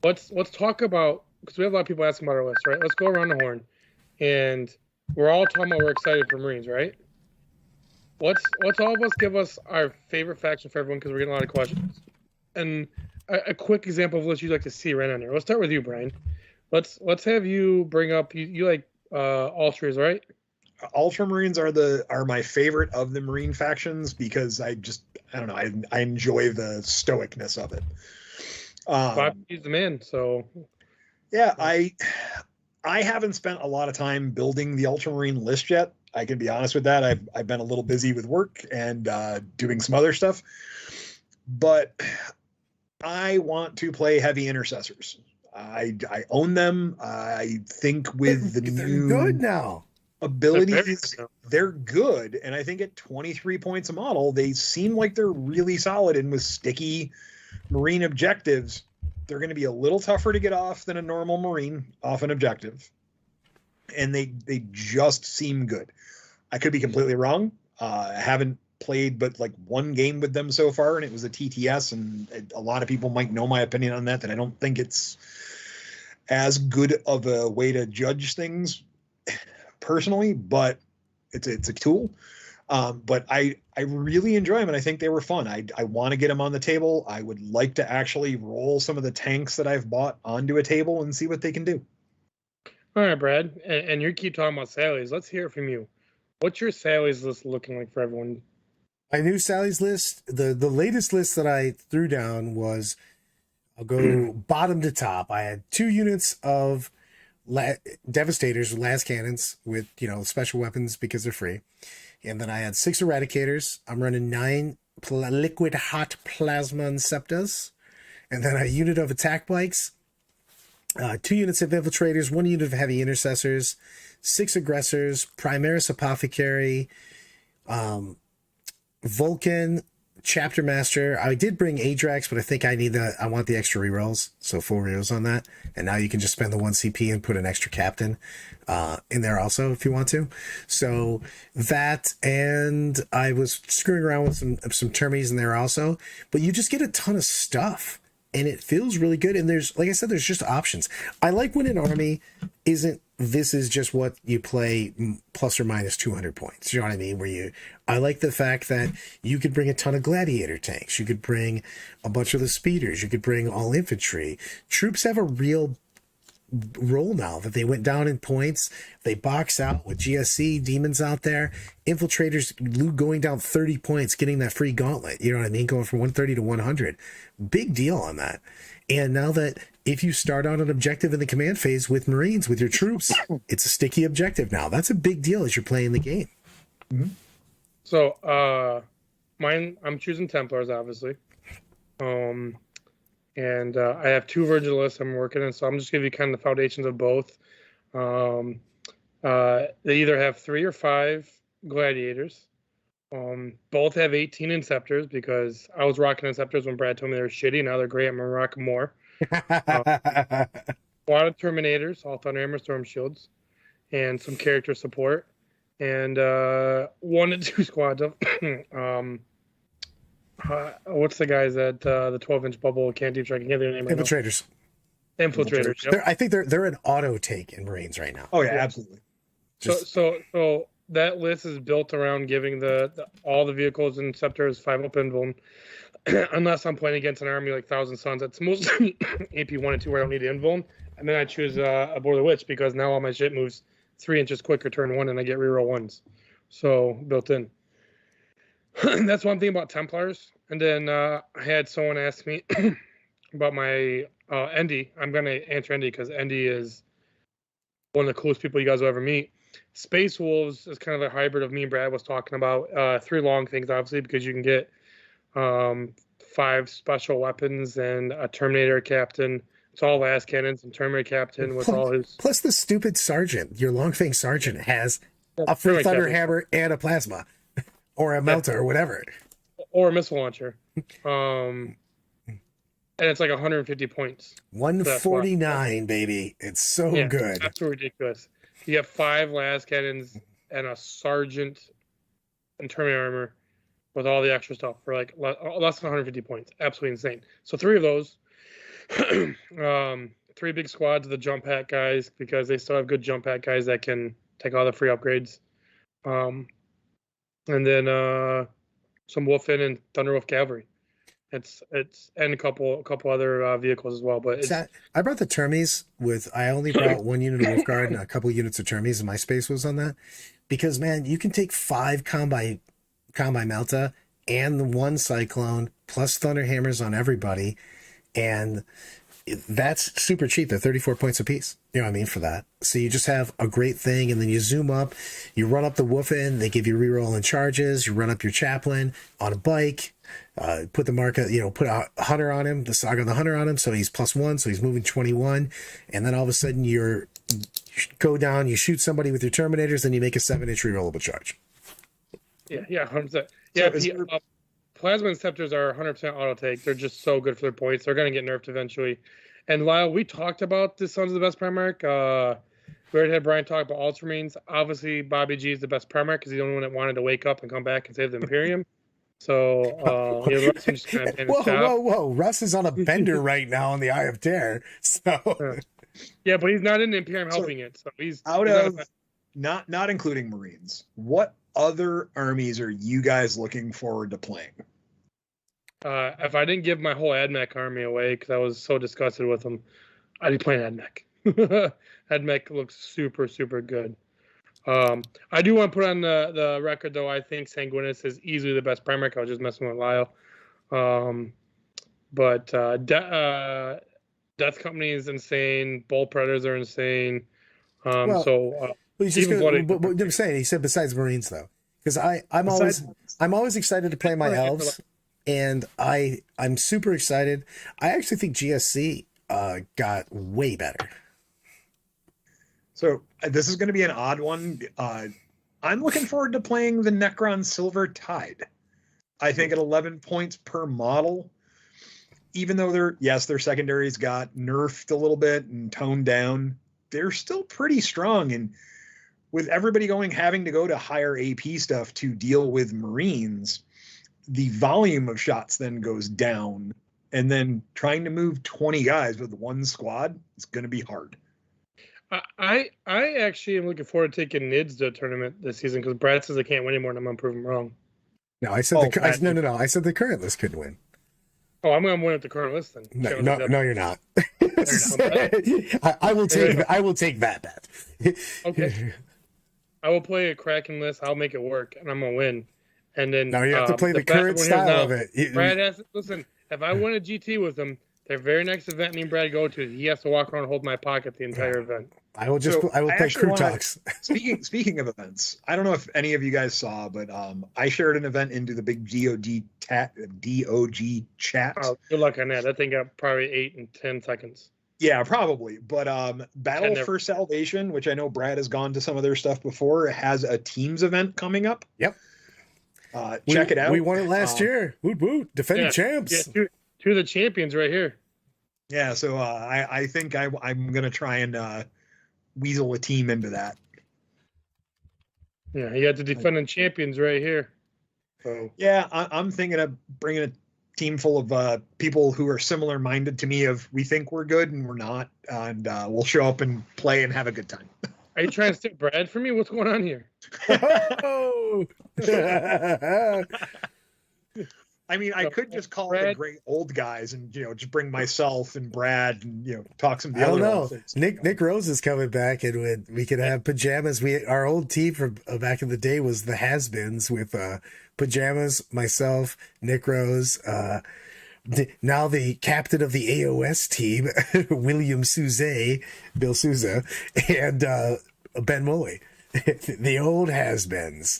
Let's talk about, because we have a lot of people asking about our list, right? Let's go around the horn, and we're all talking about we're excited for Marines, right? Let's all of us give us our favorite faction for everyone, because we're getting a lot of questions. And a quick example of what you'd like to see right on there. Let's start with you, Brian. Let's have you bring up, you like Ultras, right? Ultramarines are my favorite of the Marine factions, because I don't know, I enjoy the stoicness of it. He's the man, so yeah, I I haven't spent a lot of time building the Ultramarine list yet. I can be honest with that. I've been a little busy with work and doing some other stuff, but I want to play heavy intercessors. I own them. I think with the They're new good now. abilities, they're good. And I think at 23 points a model, they seem like they're really solid. And with sticky Marine objectives, they're going to be a little tougher to get off than a normal Marine off an objective. And they just seem good. I could be completely wrong. I haven't played but like one game with them so far, and it was a TTS, and a lot of people might know my opinion on that I don't think it's as good of a way to judge things personally, but it's a tool. But I really enjoy them, and I think they were fun. I want to get them on the table. I would like to actually roll some of the tanks that I've bought onto a table and see what they can do. All right, Brad, and you keep talking about Sally's. Let's hear it from you. What's your Sally's list looking like for everyone? My new Sally's list, the latest list that I threw down was, I'll go bottom to top. I had 2 units of Devastators, las cannons with, special weapons because they're free. And then I had 6 Eradicators. I'm running 9 liquid hot plasma Inceptas. And then a unit of attack bikes, 2 units of Infiltrators, 1 unit of heavy intercessors, 6 aggressors, Primaris Apothecary, Vulcan, Chapter Master. I did bring Adrax, but I think I want the extra rerolls, so 4 rerolls on that. And now you can just spend the 1 CP and put an extra captain in there also if you want to. So that, and I was screwing around with some termies in there also. But you just get a ton of stuff, and it feels really good. And there's, like I said, there's just options. I like when an army isn't, this is just what you play plus or minus 200 points. You know what I mean? I like the fact that you could bring a ton of gladiator tanks. You could bring a bunch of the speeders. You could bring all infantry. Troops have a real role now that they went down in points. They box out with GSC demons out there. Infiltrators going down 30 points, getting that free gauntlet. You know what I mean? Going from 130 to 100. Big deal on that. And now that if you start on an objective in the command phase with Marines, with your troops, it's a sticky objective now. That's a big deal as you're playing the game. Mm-hmm. So, mine, I'm choosing Templars, obviously. And I have 2 Virgilists I'm working on, so I'm just giving you kind of the foundations of both. They either have 3 or 5 Gladiators. Both have 18 Inceptors, because I was rocking Inceptors when Brad told me they were shitty. Now they're great. I'm going to rock more. A lot of Terminators, all Thunder Hammer, Storm Shields, and some character support. And 1 to 2 squads of what's the guys at the 12-inch bubble? Can't deep strike. I can't think of their name right Infiltrators. Now. Infiltrators. Yep. I think they're an auto take in Marines right now. Oh yeah, absolutely. So that list is built around giving the all the vehicles and Inceptors 5 up invuln, unless I'm playing against an army like Thousand Suns. That's mostly AP 1 and 2 where I don't need invuln. And then I choose a Boiler Witch, because now all my shit moves 3 inches quicker turn 1, and I get reroll 1s. So built in. That's one thing about Templars. And then I had someone ask me about my Endy. I'm going to answer Endy because Endy is one of the coolest people you guys will ever meet. Space Wolves is kind of a hybrid of me and Brad was talking about. 3 long things, obviously, because you can get 5 special weapons and a Terminator captain. It's all las cannons and Terminator captain with all his... Plus the stupid sergeant, your Longfang sergeant, has a free Thunder Hammer and a plasma. Or a melter or whatever. Or a missile launcher. And it's like 150 points. 149, baby. It's so good. That's ridiculous. You have 5 las cannons and a sergeant and Terminator armor with all the extra stuff for like less than 150 points. Absolutely insane. So 3 of those. 3 big squads of the jump pack guys, because they still have good jump pack guys that can take all the free upgrades. And then some Wolfen and Thunderwolf cavalry. It's and a couple other vehicles as well. But I brought the Termies with. I only brought 1 unit of Wolf Guard and a couple units of Termies, and my space was on that because man, you can take 5 combi Melta and the 1 Cyclone plus Thunder Hammers on everybody, and that's super cheap. They're 34 points a piece. You know what I mean, for that. So you just have a great thing, and then you zoom up, you run up the woofin, they give you reroll and charges, you run up your chaplain on a bike, put the market, put a hunter on him, the saga of the hunter on him, so he's +1, so he's moving 21, and then all of a sudden you go down, you shoot somebody with your terminators, then you make a 7-inch rerollable charge. Yeah, 100%. Yeah, Plasma Inceptors are 100% auto take. They're just so good for their points. They're going to get nerfed eventually. And Lyle, we talked about the Sons of the best Primarch. We already had Brian talk about Ultramarines. Obviously, Bobby G is the best Primarch because he's the only one that wanted to wake up and come back and save the Imperium. So, Russ just kind of whoa. Russ is on a bender right now on the Eye of Terror. So, yeah, but he's not in the Imperium helping it. So he's not including Marines. What other armies are you guys looking forward to playing? If I didn't give my whole AdMech army away because I was so disgusted with them, I'd be playing AdMech. AdMech looks super, super good. I do want to put on the record, though, I think Sanguinis is easily the best Primarch. I was just messing with Lyle. But Death Company is insane. Bull Predators are insane. He's just but I'm saying, he said besides Marines, though. Because I'm always excited to play my elves. And I'm super excited. I actually think GSC got way better. So this is going to be an odd one. I'm looking forward to playing the Necron Silver Tide. I think at 11 points per model, even though their secondaries got nerfed a little bit and toned down, they're still pretty strong. And with everybody having to go to higher AP stuff to deal with Marines, the volume of shots then goes down, and then trying to move 20 guys with one squad is going to be hard. I actually am looking forward to taking Nids to a tournament this season because Brad says I can't win anymore, and I'm going to prove him wrong. No, I said no. I said the current list couldn't win. Oh, I'm going to win with the current list then. No, you're not. I will take that bet. Okay. I will play a Kraken list. I'll make it work, and I'm going to win. And then now you have to play the current style of it. Brad has to listen. If I win a GT with him, their very next event me and Brad go to, he has to walk around and hold my pocket the entire event. I will play Crew Talks. Speaking of events, I don't know if any of you guys saw, but I shared an event into the big DOG chat. Oh, good luck on that. That thing got probably 8 and 10 seconds. Yeah, probably. But Battle for Salvation, which I know Brad has gone to some of their stuff before, has a teams event coming up. Yep. Check it out. We won it last year. Woot woot! Defending champs. Yeah, two of the champions right here. Yeah, so I think I'm gonna try and weasel a team into that. Yeah, you got the defending champions right here. So yeah, I'm thinking of bringing a team full of people who are similar minded to me. We think we're good and we're not, and we'll show up and play and have a good time. Are you trying to steal Brad from me? What's going on here? Oh. I mean, I could just call it the great old guys and, just bring myself and Brad and, talk some. I don't know. Nick Rose is coming back, and we could have pajamas. Our old team from back in the day was the Has-Beens with pajamas, myself, Nick Rose, now the captain of the AOS team, William Souza, Bill Souza, and Ben Woolley. The old Has-Beens.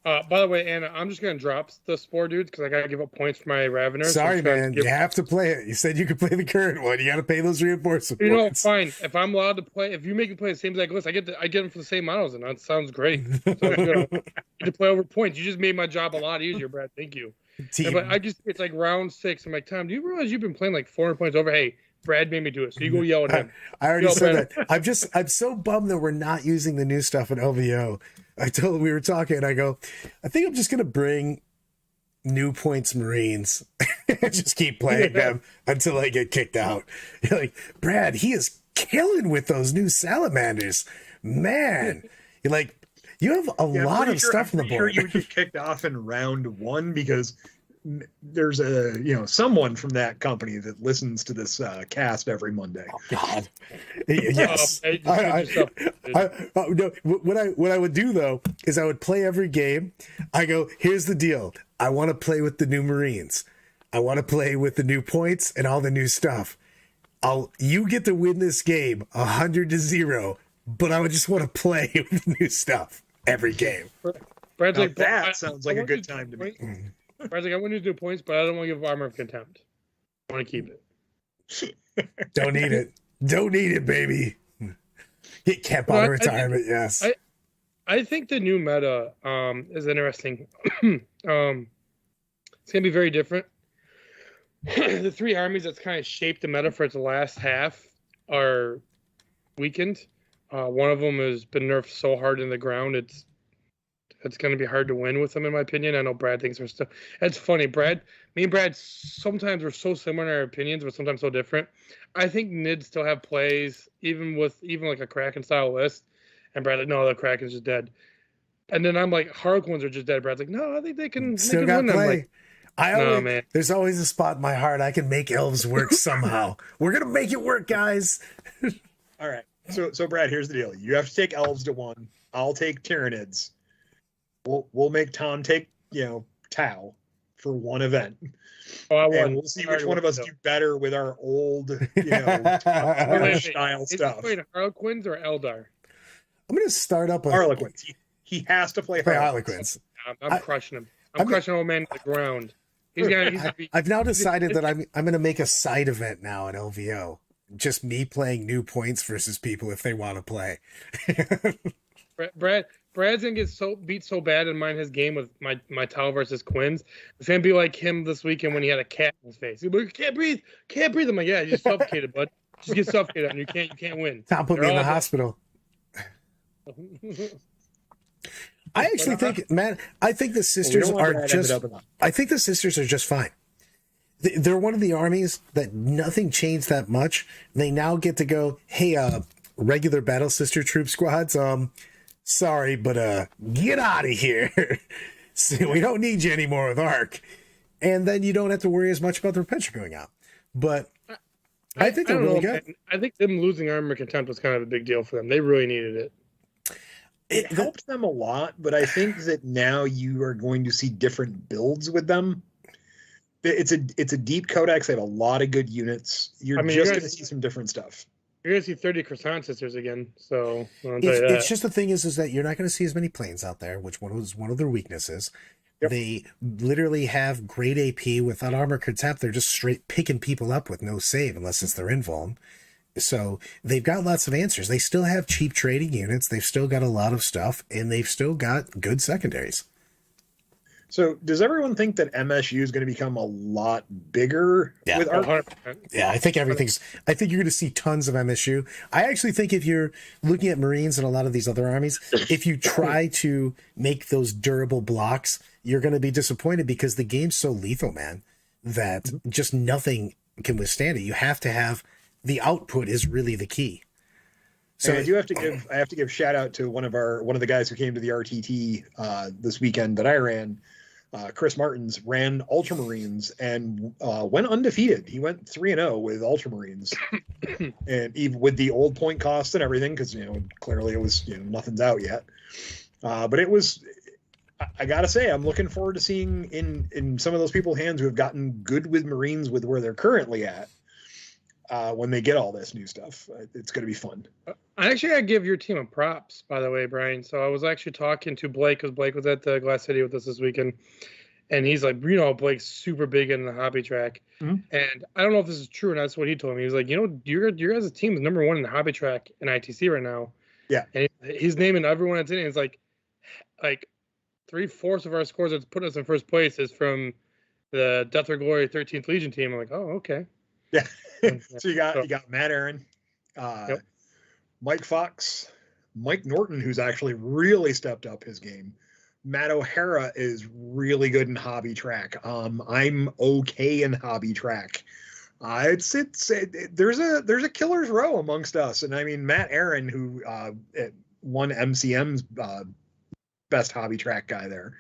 By the way, Anna, I'm just going to drop the Spore Dudes because I got to give up points for my Raveners. Sorry, man. You have to play it. You said you could play the current one. You got to pay those reinforcement points. Fine. If I'm allowed to play, if you make me play the same exact list, I get them for the same models, and that sounds great. So, I get to play over points. You just made my job a lot easier, Brad. Thank you. But it's like round 6. I'm like, Tom, do you realize you've been playing like 400 points over? Hey, Brad made me do it, so you go yell at him. I already said that. I'm so bummed that we're not using the new stuff in LVO. I told him, we were talking, and I go, I think I'm just going to bring new points Marines and just keep playing them until I get kicked out. You're like, Brad, he is killing with those new salamanders. Man. You're like, you have a lot of stuff on the board. You would get kicked off in round 1 because there's someone from that company that listens to this cast every Monday. Oh, God. Yes. No, what I would do though is I would play every game. I go, here's the deal. I want to play with the new Marines. I want to play with the new points and all the new stuff. You get to win this game 100-0, but I would just want to play with the new stuff every game. Brad's Now like, that sounds like a good time to me. Brad's like, I want to do points, but I don't want to give Armor of Contempt. I want to keep it. Don't need it. Don't need it, baby. Get kept out of retirement, yes. I think the new meta is interesting. It's going to be very different. The three armies that's kind of shaped the meta for its last half are weakened. One of them has been nerfed so hard in the ground, it's going to be hard to win with them, in my opinion. I know Brad thinks we're still... It's funny, me and Brad sometimes we're so similar in our opinions, but sometimes so different. I think Nids still have plays, even like a Kraken-style list. And Brad's like, no, the Kraken's just dead. And then I'm like, Harlequins are just dead. Brad's like, no, I think they can still got win them. Play. Like, man. There's always a spot in my heart I can make elves work somehow. We're gonna make it work, guys. All right. So Brad, here's the deal. You have to take elves to 1. I'll take Tyranids. We'll make Tom take, Tau for 1 event. And we'll see which one of us do better with our old, style stuff. Is he playing Harlequins or Eldar? I'm gonna start up Harlequins. He has to play Harlequins. I'm crushing him. I'm crushing old man to the ground. I've now decided that I'm going to make a side event now in LVO. Just me playing new points versus people if they want to play. Brad's gonna get beat so bad in his game with my Tau versus Quins. It's gonna be like him this weekend when he had a cat in his face. He's like, can't breathe. I'm like, yeah, you just suffocated, bud. Just get suffocated and you can't win. Tom put me in the hospital. I actually think, man, I think the sisters are just fine. They're one of the armies that nothing changed that much. They now get to go, hey, regular battle sister troop squads, sorry, but get out of here. So we don't need you anymore with ARC. And then you don't have to worry as much about the repentance going out. But I think they're really good. Man. I think them losing Armor Contempt was kind of a big deal for them. They really needed it. It helped them a lot, but I think that now you are going to see different builds with them. It's a deep codex. They have a lot of good units. You're just going to see some different stuff. You're going to see 30 Croissant Sisters again. So it's just the thing is that you're not going to see as many planes out there, which was one of their weaknesses. Yep. They literally have great AP without Armor Contempt. They're just straight picking people up with no save unless it's their invuln. So they've got lots of answers. They still have cheap trading units. They've still got a lot of stuff, and they've still got good secondaries. So does everyone think that MSU is going to become a lot bigger with ARC? Yeah, I think you're going to see tons of MSU. I actually think if you're looking at Marines and a lot of these other armies, if you try to make those durable blocks, you're going to be disappointed because the game's so lethal, man, that just nothing can withstand it. You have to have the output is really the key. So I have to give shout out to one of the guys who came to the RTT this weekend that I ran. Chris Martins ran Ultramarines and went undefeated. He went 3-0 with Ultramarines, and even with the old point cost and everything, because clearly it was nothing's out yet. But it was, I gotta say, I'm looking forward to seeing in some of those people's hands who have gotten good with Marines with where they're currently at. When they get all this new stuff, it's going to be fun. I actually got to give your team a props, by the way, Brian. So I was actually talking to Blake because Blake was at the Glass City with us this weekend, and he's like, Blake's super big in the hobby track, and I don't know if this is true or not. That's what he told me. He was like, your guys' team is number 1 in the hobby track in ITC right now. Yeah, and he's naming everyone that's in it. It's like 3/4 of our scores that's putting us in first place is from the Death or Glory 13th Legion team. I'm like, oh, okay. Yeah. So you got Matt Aaron, Mike Fox, Mike Norton, who's actually really stepped up his game. Matt O'Hara is really good in hobby track. I'm okay in hobby track. There's a killer's row amongst us, and I mean Matt Aaron, who won MCM's best hobby track guy there.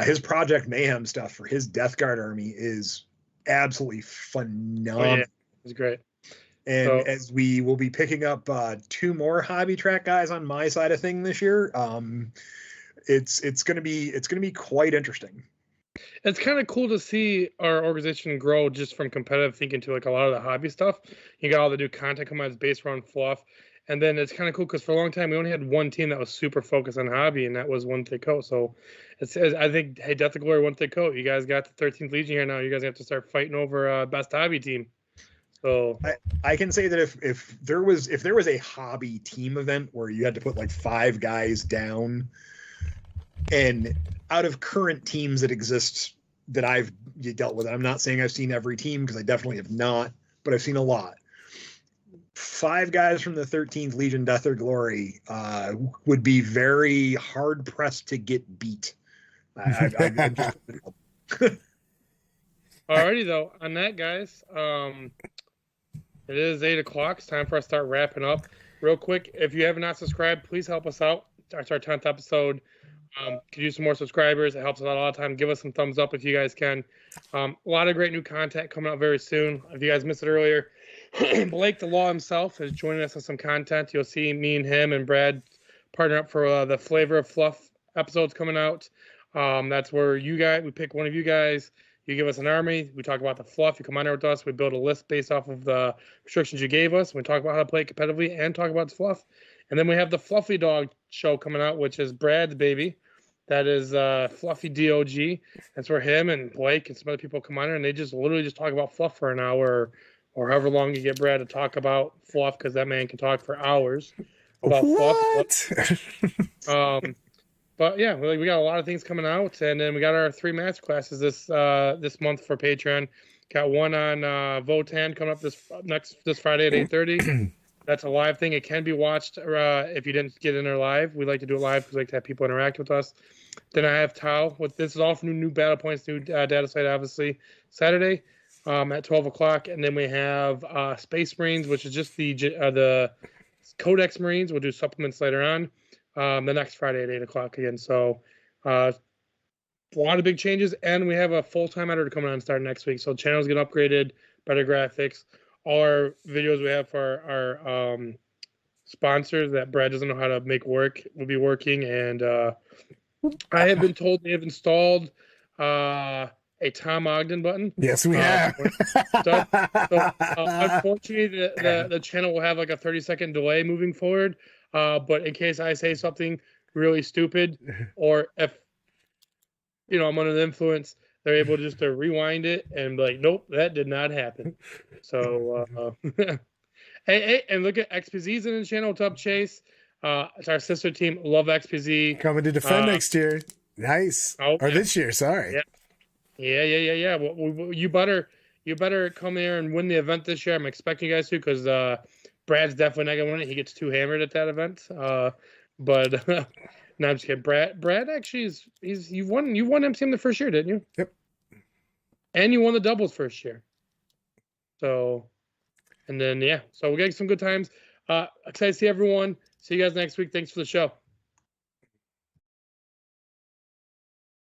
His Project Mayhem stuff for his Death Guard army is absolutely phenomenal. Oh, yeah. It's great. And as we will be picking up 2 more hobby track guys on my side of thing this year, it's going to be quite interesting. It's kind of cool to see our organization grow just from competitive thinking to like a lot of the hobby stuff. You got all the new content coming out that's based around fluff. And then it's kind of cool because for a long time we only had one team that was super focused on hobby, and that was One Thick Coat. So I think, hey, Death to Glory, One Thick Coat, you guys got the 13th Legion here now. You guys have to start fighting over best hobby team. So I can say that if there was a hobby team event where you had to put like 5 guys down, and out of current teams that exist that I've dealt with, I'm not saying I've seen every team because I definitely have not, but I've seen a lot. 5 guys from the 13th Legion, Death or Glory, would be very hard pressed to get beat. Alrighty though, on that, guys, it is 8 o'clock. It's time for us to start wrapping up. Real quick, if you have not subscribed, please help us out. It's our 10th episode. Could use some more subscribers. It helps us out a lot of time. Give us some thumbs up if you guys can. A lot of great new content coming out very soon. If you guys missed it earlier, Blake the Law himself is joining us on some content. You'll see me and him and Brad partner up for the Flavor of Fluff episodes coming out. That's where we pick one of you guys. You give us an army. We talk about the fluff. You come on there with us. We build a list based off of the restrictions you gave us. We talk about how to play competitively and talk about the fluff. And then we have the Fluffy Dog show coming out, which is Brad's baby. That is Fluffy DOG. That's where him and Blake and some other people come on there, and they just literally just talk about fluff for an hour or however long you get Brad to talk about fluff, because that man can talk for hours about fluff. But yeah, we got a lot of things coming out, and then we got our 3 master classes this month for Patreon. Got one on Votan coming up this Friday at 8:30. That's a live thing. It can be watched if you didn't get in there live. We like to do it live because we like to have people interact with us. Then I have Tau. This is all from new battle points, new Dataslate, obviously, Saturday at 12 o'clock. And then we have Space Marines, which is just the Codex Marines. We'll do supplements later on. The next Friday at 8 o'clock again. So a lot of big changes. And we have a full-time editor coming on starting next week. So the channel's getting upgraded, better graphics. All our videos we have for our sponsors that Brad doesn't know how to make work will be working. And I have been told they have installed a Tom Ogden button. Yes, we have. So unfortunately, the channel will have like a 30-second delay moving forward. But in case I say something really stupid, or if I'm under the influence, they're able just to rewind it and be like, nope, that did not happen. So, hey, and look at XPZ's in the channel. What's up, Chase? It's our sister team. Love XPZ. Coming to defend next year. Nice. Oh, or this year, sorry. Yeah. Well, you better come here and win the event this year. I'm expecting you guys to, because Brad's definitely not gonna win it. He gets too hammered at that event. But no, I'm just kidding. Brad actually you won MCM the first year, didn't you? Yep. And you won the doubles first year. So, and then so we got some good times. Excited to see everyone. See you guys next week. Thanks for the show.